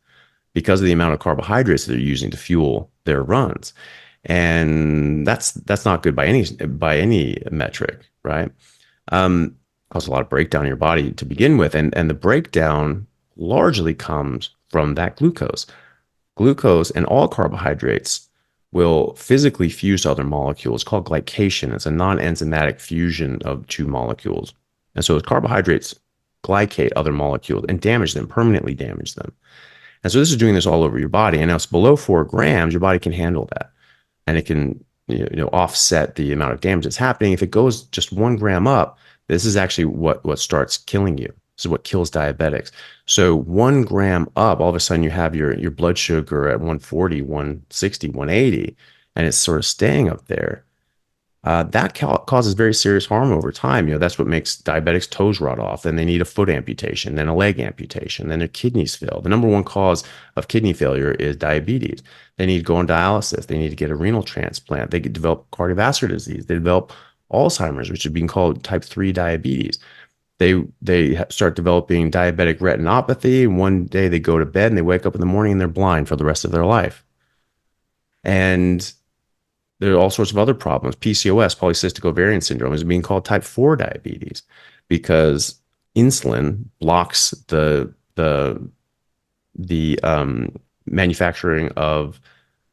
[SPEAKER 2] because of the amount of carbohydrates that they're using to fuel their runs. And that's not good by any metric, right? Cause a lot of breakdown in your body to begin with. And the breakdown largely comes from that glucose. Glucose and all carbohydrates will physically fuse to other molecules called glycation. It's a non-enzymatic fusion of two molecules. And so carbohydrates glycate other molecules and damage them, permanently damage them. And so this is doing this all over your body. And now it's below 4 grams, your body can handle that. And it can offset the amount of damage that's happening. If it goes just 1 gram up, this is actually what starts killing you. This is what kills diabetics. So 1 gram up, all of a sudden you have your blood sugar at 140, 160, 180, and it's sort of staying up there. That causes very serious harm over time. That's what makes diabetics' toes rot off. Then they need a foot amputation, then a leg amputation, then their kidneys fail. The number one cause of kidney failure is diabetes. They need to go on dialysis. They need to get a renal transplant. They could develop cardiovascular disease. They develop Alzheimer's, which is being called type 3 diabetes. They start developing diabetic retinopathy. And one day they go to bed and they wake up in the morning and they're blind for the rest of their life. And there are all sorts of other problems. PCOS, polycystic ovarian syndrome, is being called type 4 diabetes because insulin blocks the manufacturing of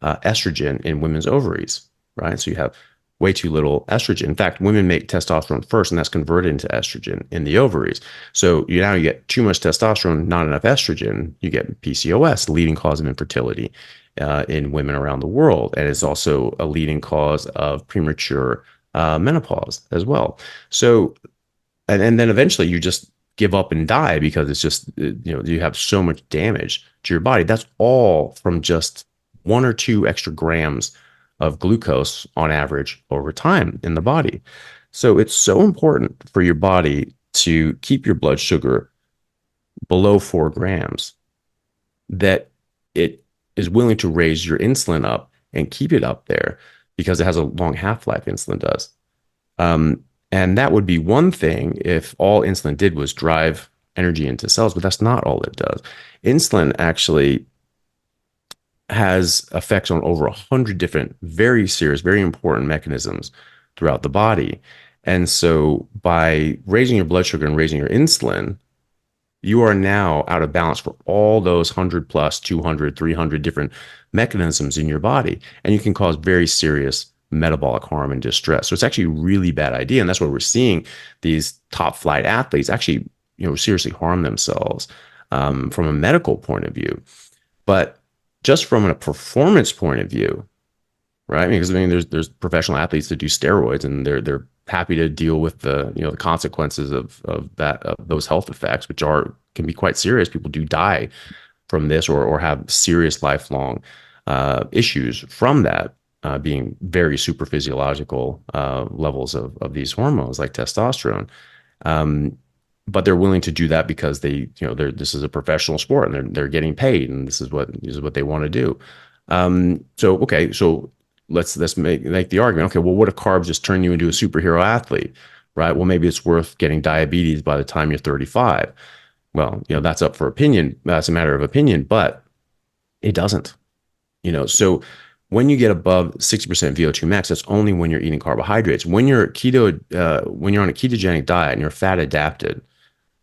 [SPEAKER 2] estrogen in women's ovaries, right? So you have way too little estrogen. In fact, women make testosterone first, and that's converted into estrogen in the ovaries. So now you get too much testosterone, not enough estrogen. You get PCOS, the leading cause of infertility in women around the world. And it's also a leading cause of premature menopause as well. So, and then eventually you just give up and die because it's just, you have so much damage to your body. That's all from just 1 or 2 extra grams of glucose on average over time in the body. So it's so important for your body to keep your blood sugar below 4 grams that it is willing to raise your insulin up and keep it up there because it has a long half-life, insulin does. And that would be one thing if all insulin did was drive energy into cells, but that's not all it does. Insulin actually has effects on over 100 different, very serious, very important mechanisms throughout the body. And so by raising your blood sugar and raising your insulin, you are now out of balance for all those 100 plus 200, 300 different mechanisms in your body. And you can cause very serious metabolic harm and distress. So it's actually a really bad idea. And that's why we're seeing these top flight athletes actually, seriously harm themselves from a medical point of view. But just from a performance point of view, right? Because there's professional athletes that do steroids and they're happy to deal with the the consequences of those health effects, which can be quite serious. People do die from this or have serious lifelong issues from that, being very super physiological levels of these hormones like testosterone. But they're willing to do that because this is a professional sport and they're getting paid and this is what they want to do. So let's make the argument. Okay, well, what if carbs just turn you into a superhero athlete, right? Well, maybe it's worth getting diabetes by the time you're 35. Well, that's up for opinion. That's a matter of opinion, but it doesn't. So when you get above 60% VO2 max, that's only when you're eating carbohydrates. When you're on a ketogenic diet and you're fat adapted,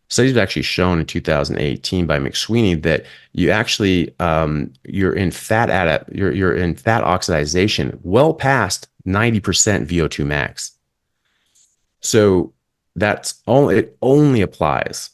[SPEAKER 2] studies have actually shown in 2018 by McSweeney that you actually you're in fat oxidation well past 90% VO2 max. So it only applies.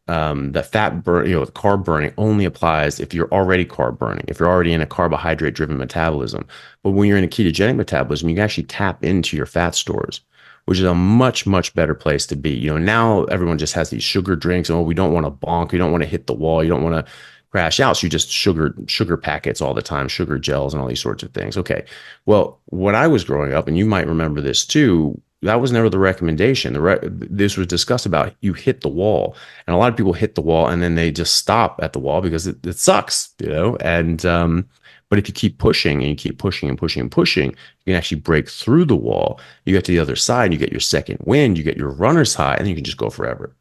[SPEAKER 2] The fat burn, the carb burning only applies if you're already carb burning, if you're already in a carbohydrate driven metabolism. But when you're in a ketogenic metabolism, you can actually tap into your fat stores, which is a much, much better place to be. Now everyone just has these sugar drinks. Oh, we don't want to bonk. We don't want to hit the wall. You don't want to crash out. So you just sugar packets all the time, sugar gels and all these sorts of things. Okay. Well, when I was growing up, and you might remember this too, that was never the recommendation. This was discussed about you hit the wall, and a lot of people hit the wall and then they just stop at the wall because it sucks, you know. And but if you keep pushing and you keep pushing and pushing and pushing, you can actually break through the wall. You get to the other side, and you get your second wind, you get your runner's high, and then you can just go forever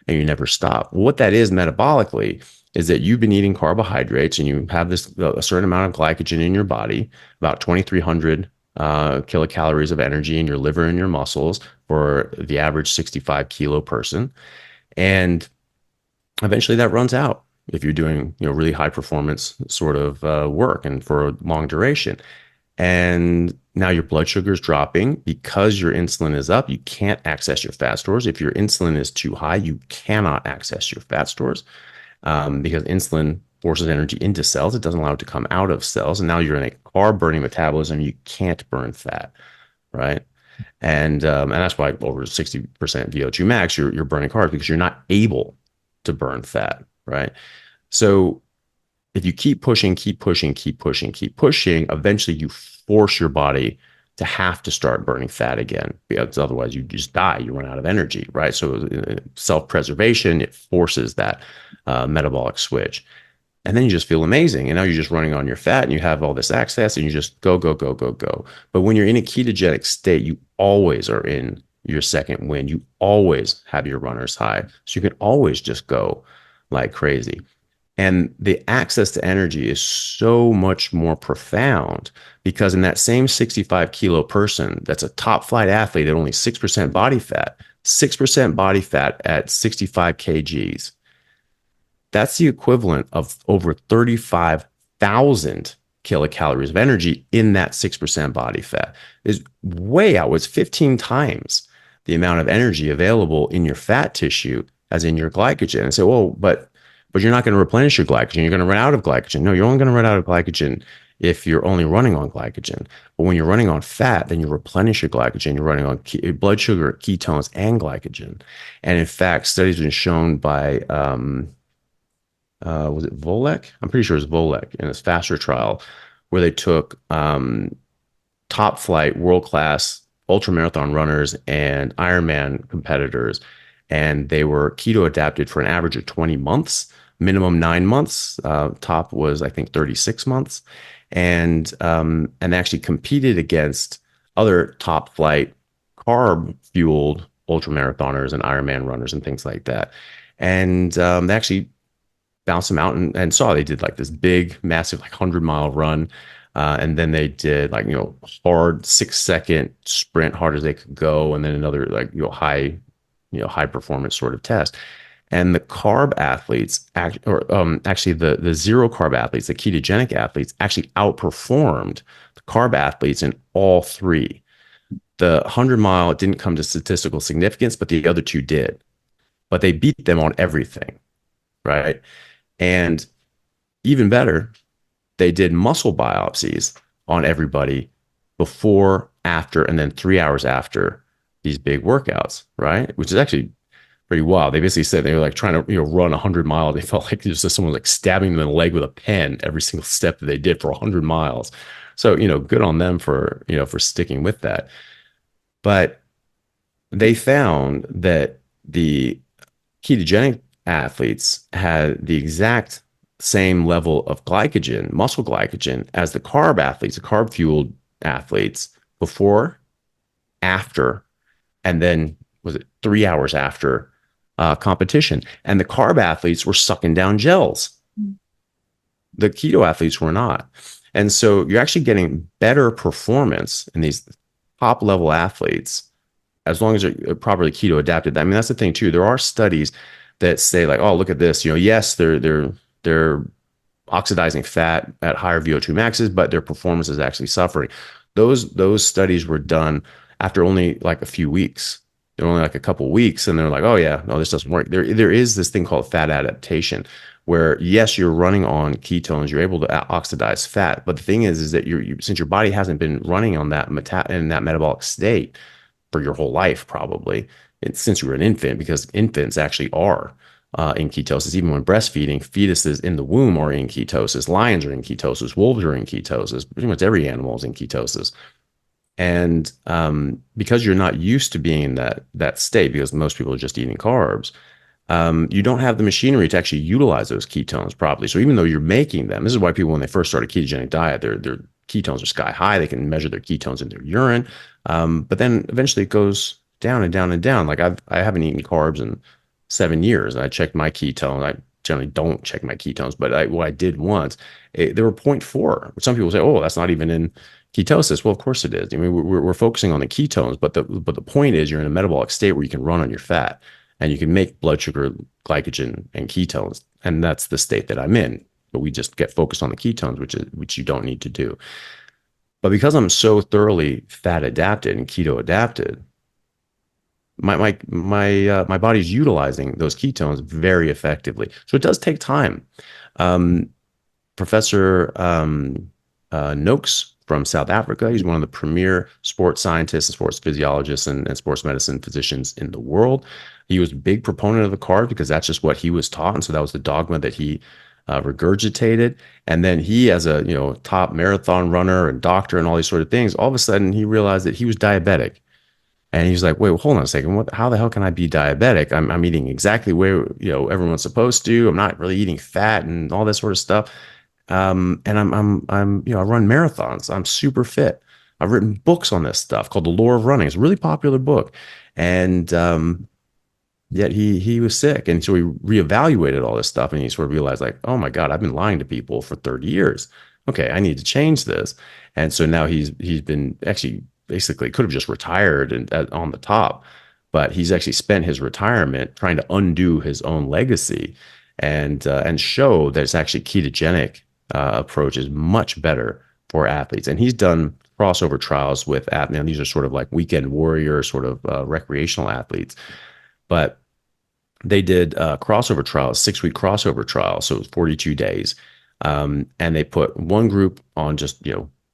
[SPEAKER 2] and you never stop. What that is metabolically is that you've been eating carbohydrates and you have this a certain amount of glycogen in your body, about 2,300 kilocalories of energy in your liver and your muscles for the average 65 kilo person. And eventually that runs out if you're doing, you know, really high performance sort of work and for a long duration. And now your blood sugar is dropping because your insulin is up. You can't access your fat stores. If your insulin is too high, you cannot access your fat stores because insulin forces energy into cells. It doesn't allow it to come out of cells. And now you're in a carb burning metabolism. You can't burn fat, right? And that's why over 60% VO2 max, you're burning carbs because you're not able to burn fat, right? So if you keep pushing, keep pushing, keep pushing, keep pushing, eventually you force your body to have to start burning fat again, because otherwise you just die, you run out of energy, right? So self-preservation, it forces that metabolic switch. And then you just feel amazing. And now you're just running on your fat and you have all this access and you just go, go, go, go, go. But when you're in a ketogenic state, you always are in your second wind. You always have your runner's high. So you can always just go like crazy. And the access to energy is so much more profound because in that same 65 kilo person, that's a top flight athlete at only 6% body fat, 6% body fat at 65 kgs. That's the equivalent of over 35,000 kilocalories of energy in that 6% body fat. Is way out. It's 15 times the amount of energy available in your fat tissue as in your glycogen. And so, well, but you're not going to replenish your glycogen. You're going to run out of glycogen. No, you're only going to run out of glycogen if you're only running on glycogen. But when you're running on fat, then you replenish your glycogen. You're running on blood sugar, ketones, and glycogen. And in fact, studies have been shown by, was it Volek? I'm pretty sure it was Volek in this FASTER trial where they took top flight, world-class ultramarathon runners and Ironman competitors, and they were keto adapted for an average of 20 months. Minimum 9 months. Top was, I think, 36 months, and they actually competed against other top flight carb fueled ultramarathoners and Ironman runners and things like that. And they actually bounced them out and saw they did like this big, massive, like 100-mile run, and then they did like hard 6-second sprint, hard as they could go, and then another like high performance sort of test. And the carb athletes, actually the zero carb athletes, the ketogenic athletes, actually outperformed the carb athletes in all three. The 100-mile, it didn't come to statistical significance, but the other two did. But they beat them on everything, right? And even better, they did muscle biopsies on everybody before, after, and then 3 hours after these big workouts, right? Which is actually pretty wild. They basically said they were like trying to run 100 miles. They felt like just someone was like stabbing them in the leg with a pen every single step that they did for 100 miles. So good on them for for sticking with that. But they found that the ketogenic athletes had the exact same level of glycogen, muscle glycogen, as the carb athletes, the carb fueled athletes before, after, and then was it 3 hours after competition. And the carb athletes were sucking down gels. The keto athletes were not. And so you're actually getting better performance in these top level athletes as long as they're properly keto adapted. I mean, that's the thing too. There are studies that say like, oh, look at this. Yes, they're oxidizing fat at higher VO2 maxes, but their performance is actually suffering. Those studies were done after only like a few weeks. They're only like a couple of weeks, and they're like, oh yeah, no, this doesn't work. There is this thing called fat adaptation, where yes, you're running on ketones, you're able to oxidize fat, but the thing is that since your body hasn't been running on that in that metabolic state for your whole life, probably since you were an infant, because infants actually are in ketosis. Even when breastfeeding, fetuses in the womb are in ketosis. Lions are in ketosis. Wolves are in ketosis. Pretty much every animal is in ketosis. And because you're not used to being in that state, because most people are just eating carbs, you don't have the machinery to actually utilize those ketones properly. So even though you're making them, this is why people, when they first start a ketogenic diet, their ketones are sky high. They can measure their ketones in their urine, but then eventually it goes down and down and down. Like I haven't eaten carbs in 7 years. I checked my ketones. I generally don't check my ketones, but what I did once, they were zero point 0.4. Some people say, "Oh, that's not even in ketosis." Well, of course it is. I mean, we're focusing on the ketones, but the point is, you're in a metabolic state where you can run on your fat, and you can make blood sugar, glycogen, and ketones, and that's the state that I'm in. But we just get focused on the ketones, which you don't need to do. But because I'm so thoroughly fat adapted and keto adapted, my body's utilizing those ketones very effectively. So it does take time. Um, Professor Noakes from South Africa, he's one of the premier sports scientists and sports physiologists and sports medicine physicians in the world. He was a big proponent of the carb because that's just what he was taught, and so that was the dogma that he regurgitated. And then he, as a top marathon runner and doctor and all these sort of things, all of a sudden he realized that he was diabetic. And he was like, wait, well, hold on a second. How the hell can I be diabetic? I'm eating exactly where, everyone's supposed to. I'm not really eating fat and all this sort of stuff. And I run marathons. I'm super fit. I've written books on this stuff called The Lore of Running. It's a really popular book. And, yet he was sick. And so he reevaluated all this stuff, and he sort of realized, like, oh my God, I've been lying to people for 30 years. Okay, I need to change this. And so now he's been actually basically could have just retired on the top, but he's actually spent his retirement trying to undo his own legacy and show that it's actually ketogenic approach is much better for athletes. And he's done crossover trials with athletes. Now, these are sort of like weekend warrior, sort of recreational athletes, but they did crossover trials, 6-week crossover trials. So it was 42 days. And they put one group on just,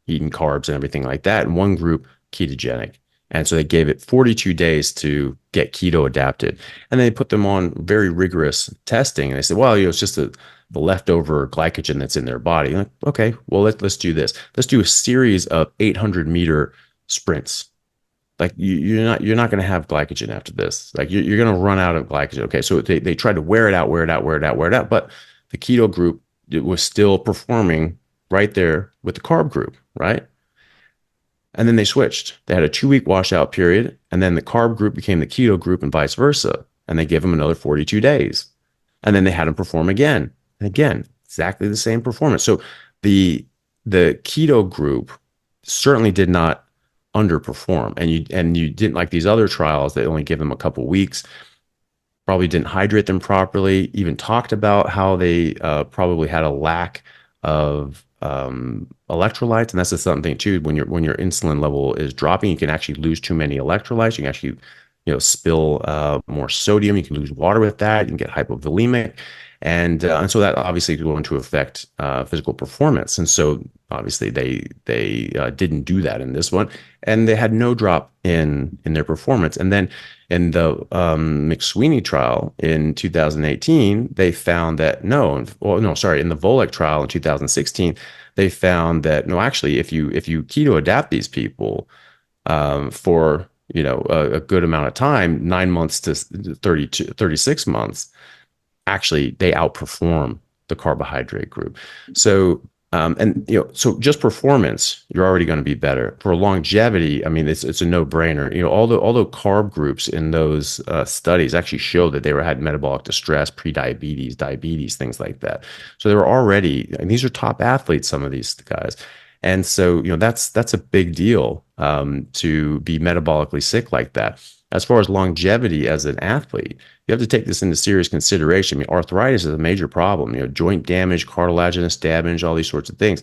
[SPEAKER 2] eating carbs and everything like that, and one group ketogenic. And so they gave it 42 days to get keto adapted. And they put them on very rigorous testing. And they said, well, it's just the leftover glycogen that's in their body. Like, okay, well, let's do this. Let's do a series of 800-meter sprints. Like you're not going to have glycogen after this. Like you're going to run out of glycogen. Okay, so they tried to wear it out, but the keto group, it was still performing right there with the carb group, right? And then they switched. They had a 2-week washout period, and then the carb group became the keto group and vice versa. And they gave them another 42 days. And then they had them perform again. And again, exactly the same performance. So the keto group certainly did not underperform. And you didn't, like these other trials that only give them a couple weeks, probably didn't hydrate them properly, even talked about how they probably had a lack of electrolytes. And that's just something too, when your insulin level is dropping, you can actually lose too many electrolytes. You can actually spill more sodium. You can lose water with that. You can get hypovolemic. And so that obviously is going to affect physical performance. And so obviously they didn't do that in this one, and they had no drop in their performance. And then in the McSweeney trial in 2018, they found that in the Volek trial in 2016, they found that no, actually, if you keto adapt these people for a good amount of time, 9 months to 36 months, actually they outperform the carbohydrate group. So so just performance, you're already going to be better. For longevity, I mean, it's a no-brainer. Although carb groups in those studies actually showed that they had metabolic distress, pre-diabetes, diabetes, things like that. So they were already, and these are top athletes, some of these guys. And so, that's a big deal to be metabolically sick like that. As far as longevity as an athlete, you have to take this into serious consideration. I mean, arthritis is a major problem, joint damage, cartilaginous damage, all these sorts of things.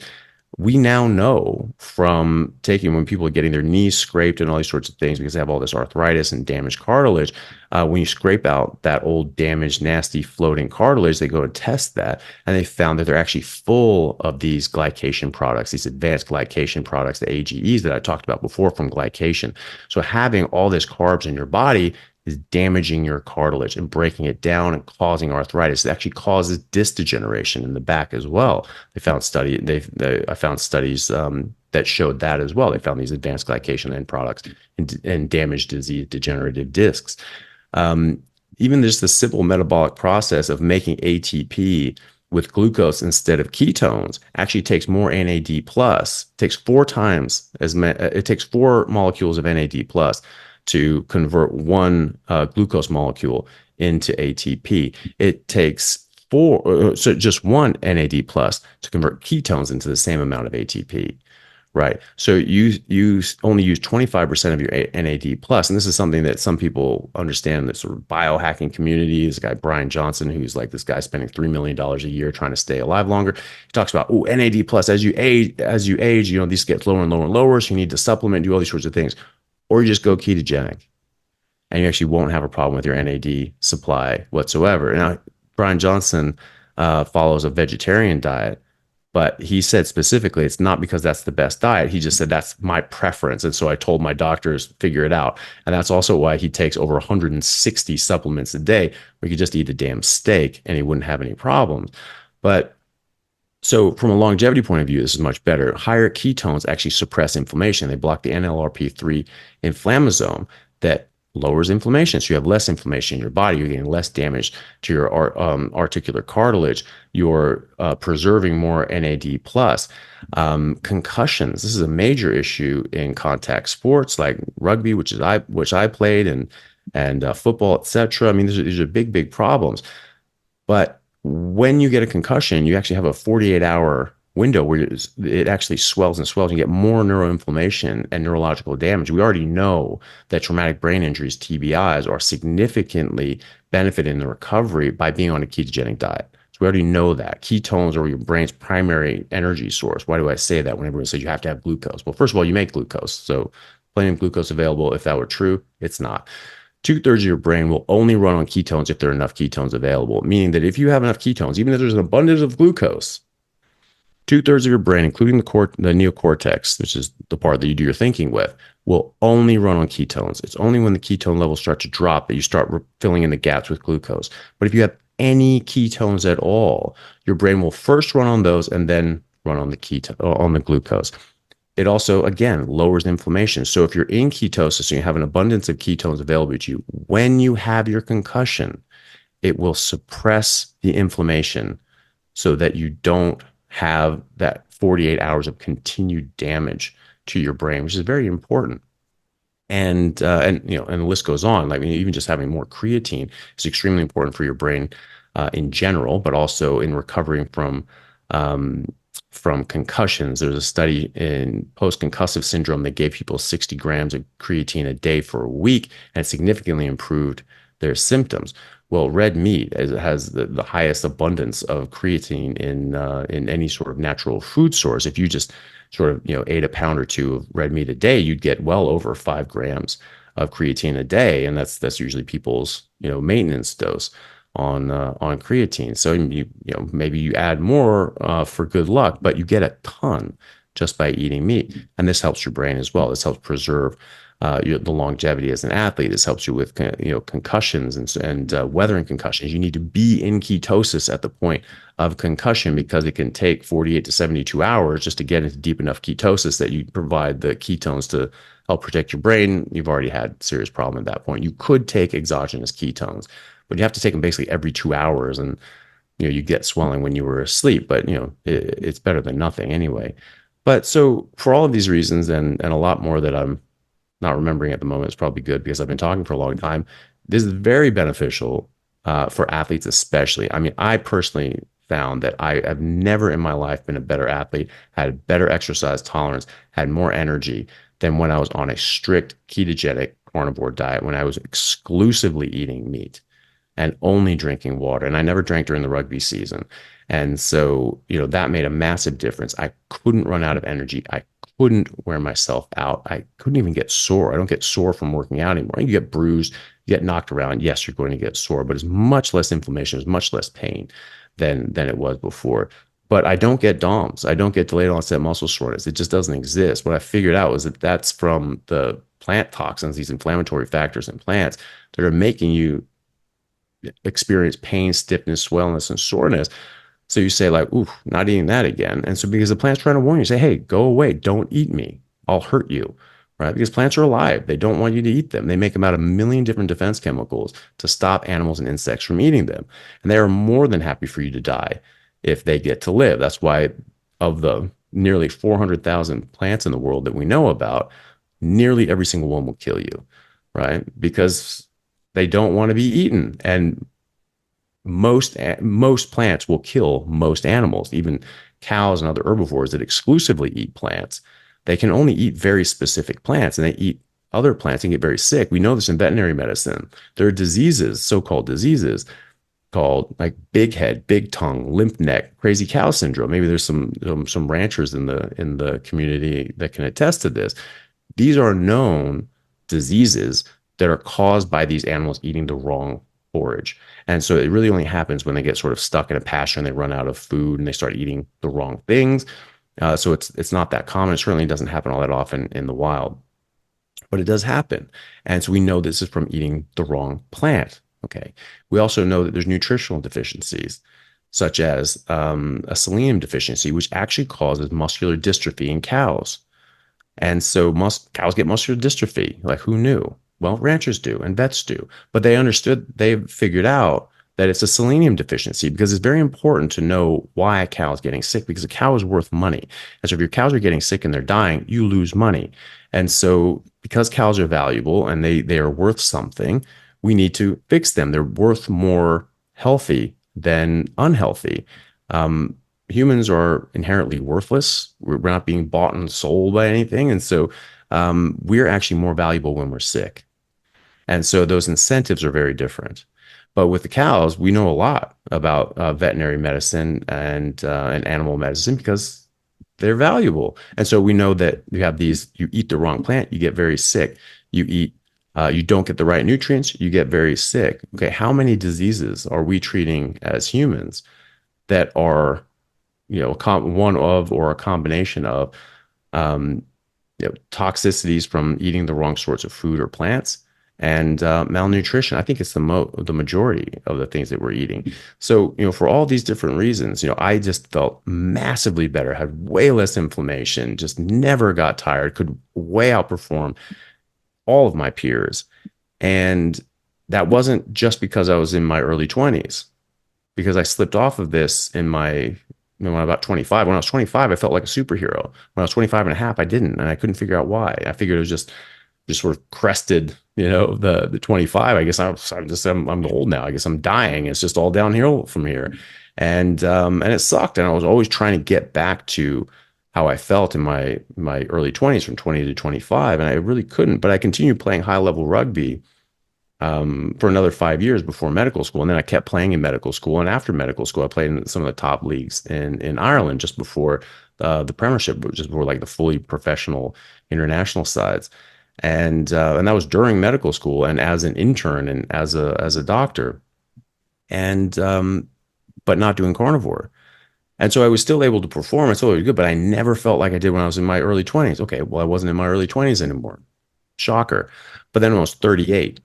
[SPEAKER 2] We now know from when people are getting their knees scraped and all these sorts of things because they have all this arthritis and damaged cartilage, when you scrape out that old damaged, nasty floating cartilage, they go and test that, and they found that they're actually full of these glycation products, these advanced glycation products, the AGEs that I talked about before from glycation. So having all this carbs in your body is damaging your cartilage and breaking it down and causing arthritis. It actually causes disc degeneration in the back as well. I found studies that showed that as well. They found these advanced glycation end products and damaged disease degenerative discs. Um, Even just the simple metabolic process of making ATP with glucose instead of ketones actually takes more NAD plus, takes four times it takes four molecules of NAD plus to convert one glucose molecule into ATP. It takes so just one NAD plus to convert ketones into the same amount of ATP. Right. So you only use 25% of your NAD plus. And this is something that some people understand, that sort of biohacking community. There's a guy, Brian Johnson, who's like this guy spending $3 million a year trying to stay alive longer. He talks about, oh, NAD plus as you age, these get lower and lower and lower. So you need to supplement, do all these sorts of things. Or you just go ketogenic and you actually won't have a problem with your NAD supply whatsoever. Now, Brian Johnson follows a vegetarian diet. But he said specifically, it's not because that's the best diet. He just said, that's my preference. And so I told my doctors, figure it out. And that's also why he takes over 160 supplements a day, where he could just eat a damn steak and he wouldn't have any problems. But so from a longevity point of view, this is much better. Higher ketones actually suppress inflammation. They block the NLRP3 inflammasome that lowers inflammation. So you have less inflammation in your body. You're getting less damage to your articular cartilage. You're preserving more NAD plus. Concussions. This is a major issue in contact sports like rugby, which I played, and football, etc. I mean, these are big problems. But when you get a concussion, you actually have a 48-hour window where it actually swells and swells. You get more neuroinflammation and neurological damage. We already know that traumatic brain injuries, TBIs, are significantly benefited in the recovery by being on a ketogenic diet. So we already know that. Ketones are your brain's primary energy source. Why do I say that when everyone says you have to have glucose? Well, first of all, you make glucose. So plenty of glucose available. If that were true, it's not. 2/3 of your brain will only run on ketones if there are enough ketones available, meaning that if you have enough ketones, even if there's an abundance of glucose, 2/3 of your brain, including the neocortex, which is the part that you do your thinking with, will only run on ketones. It's only when the ketone levels start to drop that you start filling in the gaps with glucose. But if you have any ketones at all, your brain will first run on those and then run on the glucose. It also, again, lowers inflammation. So if you're in ketosis and you have an abundance of ketones available to you, when you have your concussion, it will suppress the inflammation so that you don't have that 48 hours of continued damage to your brain, which is very important. And the list goes on. Like, even just having more creatine is extremely important for your brain in general, but also in recovering from concussions. There's a study in post-concussive syndrome that gave people 60 grams of creatine a day for a week, and it significantly improved their symptoms. Well, red meat has the highest abundance of creatine in any sort of natural food source. If you just sort of ate a pound or two of red meat a day, you'd get well over 5 grams of creatine a day, and that's usually people's maintenance dose on creatine. So maybe you add more for good luck, but you get a ton just by eating meat, and this helps your brain as well. This helps preserve the longevity as an athlete. This helps you with concussions and weathering concussions. You need to be in ketosis at the point of concussion, because it can take 48 to 72 hours just to get into deep enough ketosis that you provide the ketones to help protect your brain. You've already had serious problem at that point. You could take exogenous ketones, but you have to take them basically every 2 hours, and you get swelling when you were asleep. But it's better than nothing anyway. But so for all of these reasons and a lot more that I'm not remembering at the moment, it's probably good because I've been talking for a long time. This is very beneficial for athletes, especially. I mean, I personally found that I have never in my life been a better athlete, had better exercise tolerance, had more energy than when I was on a strict ketogenic carnivore diet, when I was exclusively eating meat and only drinking water. And I never drank during the rugby season. And so, that made a massive difference. I couldn't run out of energy. I couldn't wear myself out. I couldn't even get sore. I don't get sore from working out anymore. You get bruised, you get knocked around. Yes, you're going to get sore, but it's much less inflammation, it's much less pain than it was before. But I don't get DOMS. I don't get delayed onset muscle soreness. It just doesn't exist. What I figured out was that that's from the plant toxins, these inflammatory factors in plants that are making you experience pain, stiffness, swellness, and soreness. So you say like, ooh, not eating that again. And so because the plant's trying to warn you, say, hey, go away. Don't eat me. I'll hurt you. Right? Because plants are alive. They don't want you to eat them. They make about 1 million different defense chemicals to stop animals and insects from eating them. And they are more than happy for you to die if they get to live. That's why of the nearly 400,000 plants in the world that we know about, nearly every single one will kill you, right? Because they don't want to be eaten. And most plants will kill most animals, even cows and other herbivores that exclusively eat plants. They can only eat very specific plants, and they eat other plants and get very sick. We know this in veterinary medicine. There are diseases, so-called diseases, called like big head, big tongue, limp neck, crazy cow syndrome. Maybe there's some ranchers in the community that can attest to this. These are known diseases that are caused by these animals eating the wrong forage. And so it really only happens when they get sort of stuck in a pasture and they run out of food and they start eating the wrong things. So it's not that common. It certainly doesn't happen all that often in the wild, but it does happen. And so we know this is from eating the wrong plant. Okay. We also know that there's nutritional deficiencies, such as a selenium deficiency, which actually causes muscular dystrophy in cows. And so cows get muscular dystrophy. Like, who knew? Well, ranchers do and vets do, but they've figured out that it's a selenium deficiency, because it's very important to know why a cow is getting sick, because a cow is worth money. And so if your cows are getting sick and they're dying, you lose money. And so because cows are valuable and they are worth something, we need to fix them. They're worth more healthy than unhealthy. Humans are inherently worthless. We're not being bought and sold by anything. And so we're actually more valuable when we're sick. And so those incentives are very different. But with the cows, we know a lot about veterinary medicine and animal medicine because they're valuable. And so we know that you eat the wrong plant, you get very sick. You don't get the right nutrients, you get very sick. Okay, how many diseases are we treating as humans that are, one of or a combination of toxicities from eating the wrong sorts of food or plants and malnutrition? I think it's the majority of the things that we're eating. So, for all these different reasons, I just felt massively better, had way less inflammation, just never got tired, could way outperform all of my peers. And that wasn't just because I was in my early 20s, because I slipped off of this when I was about 25. When I was 25, I felt like a superhero. When I was 25 and a half, I didn't. And I couldn't figure out why. I figured it was just sort of crested, the 25. I guess I'm old now. I guess I'm dying. It's just all downhill from here. And it sucked. And I was always trying to get back to how I felt in my early 20s, from 20 to 25. And I really couldn't. But I continued playing high level rugby for another 5 years before medical school. And then I kept playing in medical school. And after medical school, I played in some of the top leagues in Ireland just before the Premiership, just before like the fully professional international sides. And that was during medical school and as an intern and as a doctor, and but not doing carnivore. And so I was still able to perform. I still was good, but I never felt like I did when I was in my early 20s. Okay, well, I wasn't in my early 20s anymore. Shocker. But then when I was 38,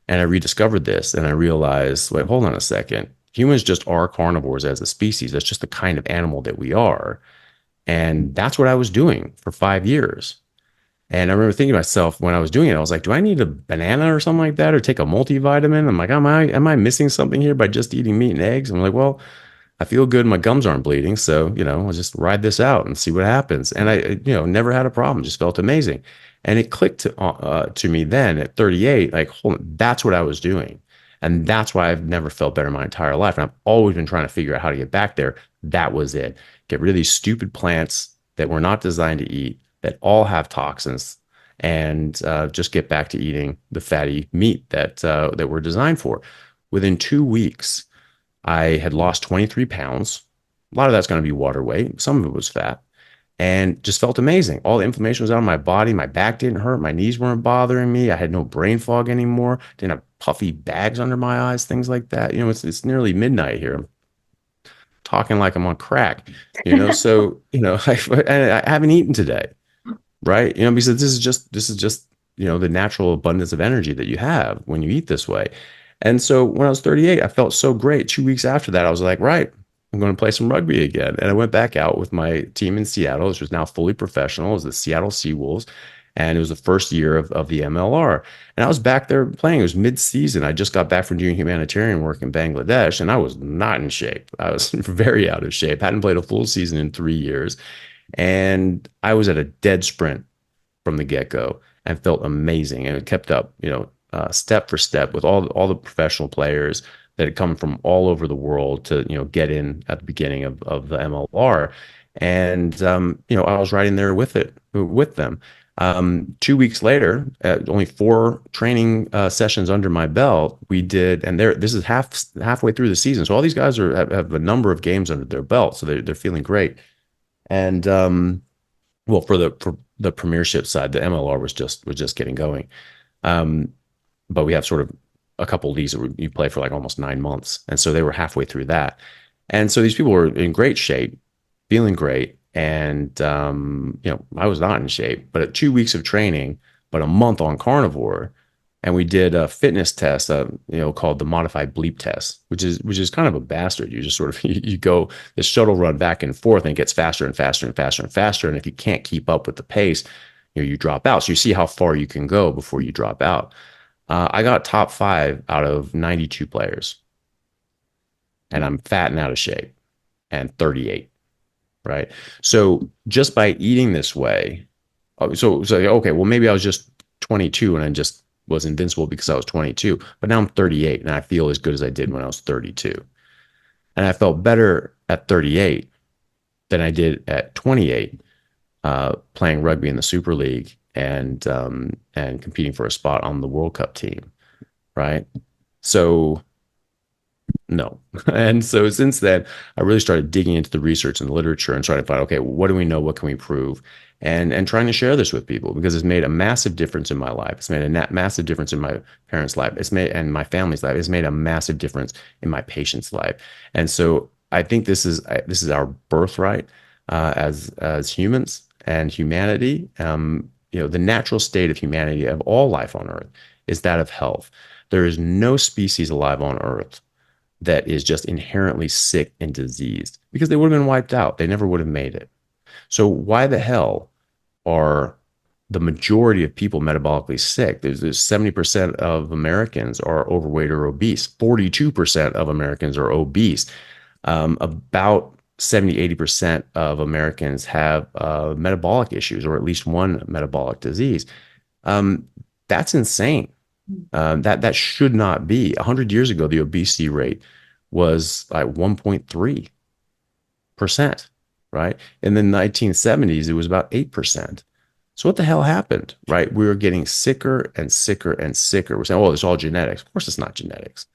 [SPEAKER 2] and I rediscovered this, and I realized, wait, hold on a second. Humans just are carnivores as a species. That's just the kind of animal that we are. And that's what I was doing for 5 years. And I remember thinking to myself when I was doing it, I was like, do I need a banana or something like that, or take a multivitamin? I'm like, am I missing something here by just eating meat and eggs? I'm like, well, I feel good. My gums aren't bleeding. So, I'll just ride this out and see what happens. And I, never had a problem, just felt amazing. And it clicked to me then at 38, like, hold on, that's what I was doing. And that's why I've never felt better my entire life. And I've always been trying to figure out how to get back there. That was it. Get rid of these stupid plants that we're not designed to eat, that all have toxins, and just get back to eating the fatty meat that we're designed for. Within 2 weeks, I had lost 23 pounds. A lot of that's going to be water weight. Some of it was fat, and just felt amazing. All the inflammation was out of my body. My back didn't hurt. My knees weren't bothering me. I had no brain fog anymore. Didn't have puffy bags under my eyes, things like that. It's nearly midnight here. I'm talking like I'm on crack, so, I haven't eaten today. Right. Because this is just the natural abundance of energy that you have when you eat this way. And so when I was 38, I felt so great. 2 weeks after that, I was like, right, I'm going to play some rugby again. And I went back out with my team in Seattle, which was now fully professional. It was the Seattle Seawolves. And it was the first year of the MLR. And I was back there playing. It was mid-season. I just got back from doing humanitarian work in Bangladesh, and I was not in shape. I was very out of shape. Hadn't played a full season in 3 years. And I was at a dead sprint from the get-go and felt amazing. And it kept up, step for step with all the professional players that had come from all over the world to, get in at the beginning of the MLR. And, I was right in there with them. 2 weeks later, only 4 training sessions under my belt, we did, and this is halfway through the season. So all these guys have a number of games under their belt, so they're feeling great. And well, for the premiership side, the MLR was just getting going. But we have sort of a couple of leagues that you play for like almost 9 months, and so they were halfway through that. And so these people were in great shape, feeling great. And, I was not in shape, but at 2 weeks of training, but a month on carnivore. And we did a fitness test, called the modified bleep test, which is kind of a bastard. You just sort of, you go this shuttle run back and forth, and it gets faster and faster and faster and faster. And if you can't keep up with the pace, you drop out. So you see how far you can go before you drop out. I got top 5 out of 92 players, and I'm fat and out of shape and 38. Right. So just by eating this way, okay, well, maybe I was just 22 and I just was invincible because I was 22, but now I'm 38 and I feel as good as I did when I was 32. And I felt better at 38 than I did at 28, playing rugby in the Super League and competing for a spot on the World Cup team. Right. So no. And so since then, I really started digging into the research and the literature and trying to find, okay, what do we know? What can we prove? And trying to share this with people, because it's made a massive difference in my life. It's made a massive difference in my parents' life. And my family's life. It's made a massive difference in my patient's life. And so I think this is our birthright as humans and humanity. The natural state of humanity, of all life on Earth, is that of health. There is no species alive on Earth that is just inherently sick and diseased, because they would have been wiped out. They never would have made it. So why the hell are the majority of people metabolically sick? There's 70% of Americans are overweight or obese. 42% of Americans are obese. About 70-80% of Americans have metabolic issues, or at least one metabolic disease. That's insane. That should not be. 100 years ago, the obesity rate was like 1.3%, right? In the 1970s, it was about 8%. So what the hell happened, right? We were getting sicker and sicker and sicker. We're saying, oh, it's all genetics. Of course, it's not genetics.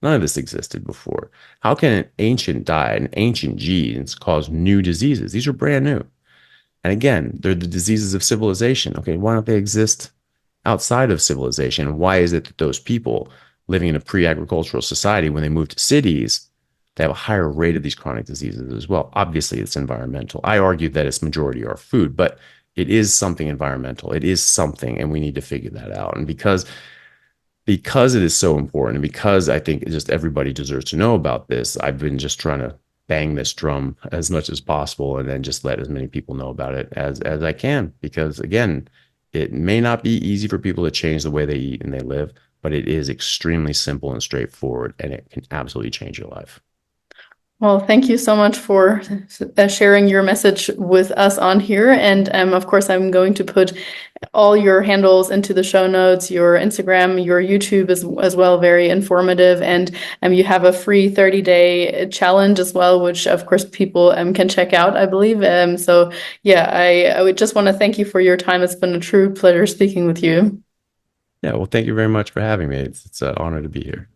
[SPEAKER 2] None of this existed before. How can an ancient diet and ancient genes cause new diseases? These are brand new. And again, they're the diseases of civilization. Okay, why don't they exist outside of civilization? Why is it that those people living in a pre-agricultural society, when they move to cities, they have a higher rate of these chronic diseases as well? Obviously, it's environmental. I argue that it's majority our food, but it is something environmental. It is something, and we need to figure that out. And because it is so important, and because I think just everybody deserves to know about this, I've been just trying to bang this drum as much as possible, and then just let as many people know about it as I can. Because again, it may not be easy for people to change the way they eat and they live, but it is extremely simple and straightforward, and it can absolutely change your life.
[SPEAKER 1] Well, thank you so much for sharing your message with us on here. And of course, I'm going to put all your handles into the show notes, your Instagram, your YouTube as well, very informative. And you have a free 30-day challenge as well, which of course people can check out, I believe. So yeah, I would just want to thank you for your time. It's been a true pleasure speaking with you.
[SPEAKER 2] Yeah, well, thank you very much for having me. It's an honor to be here.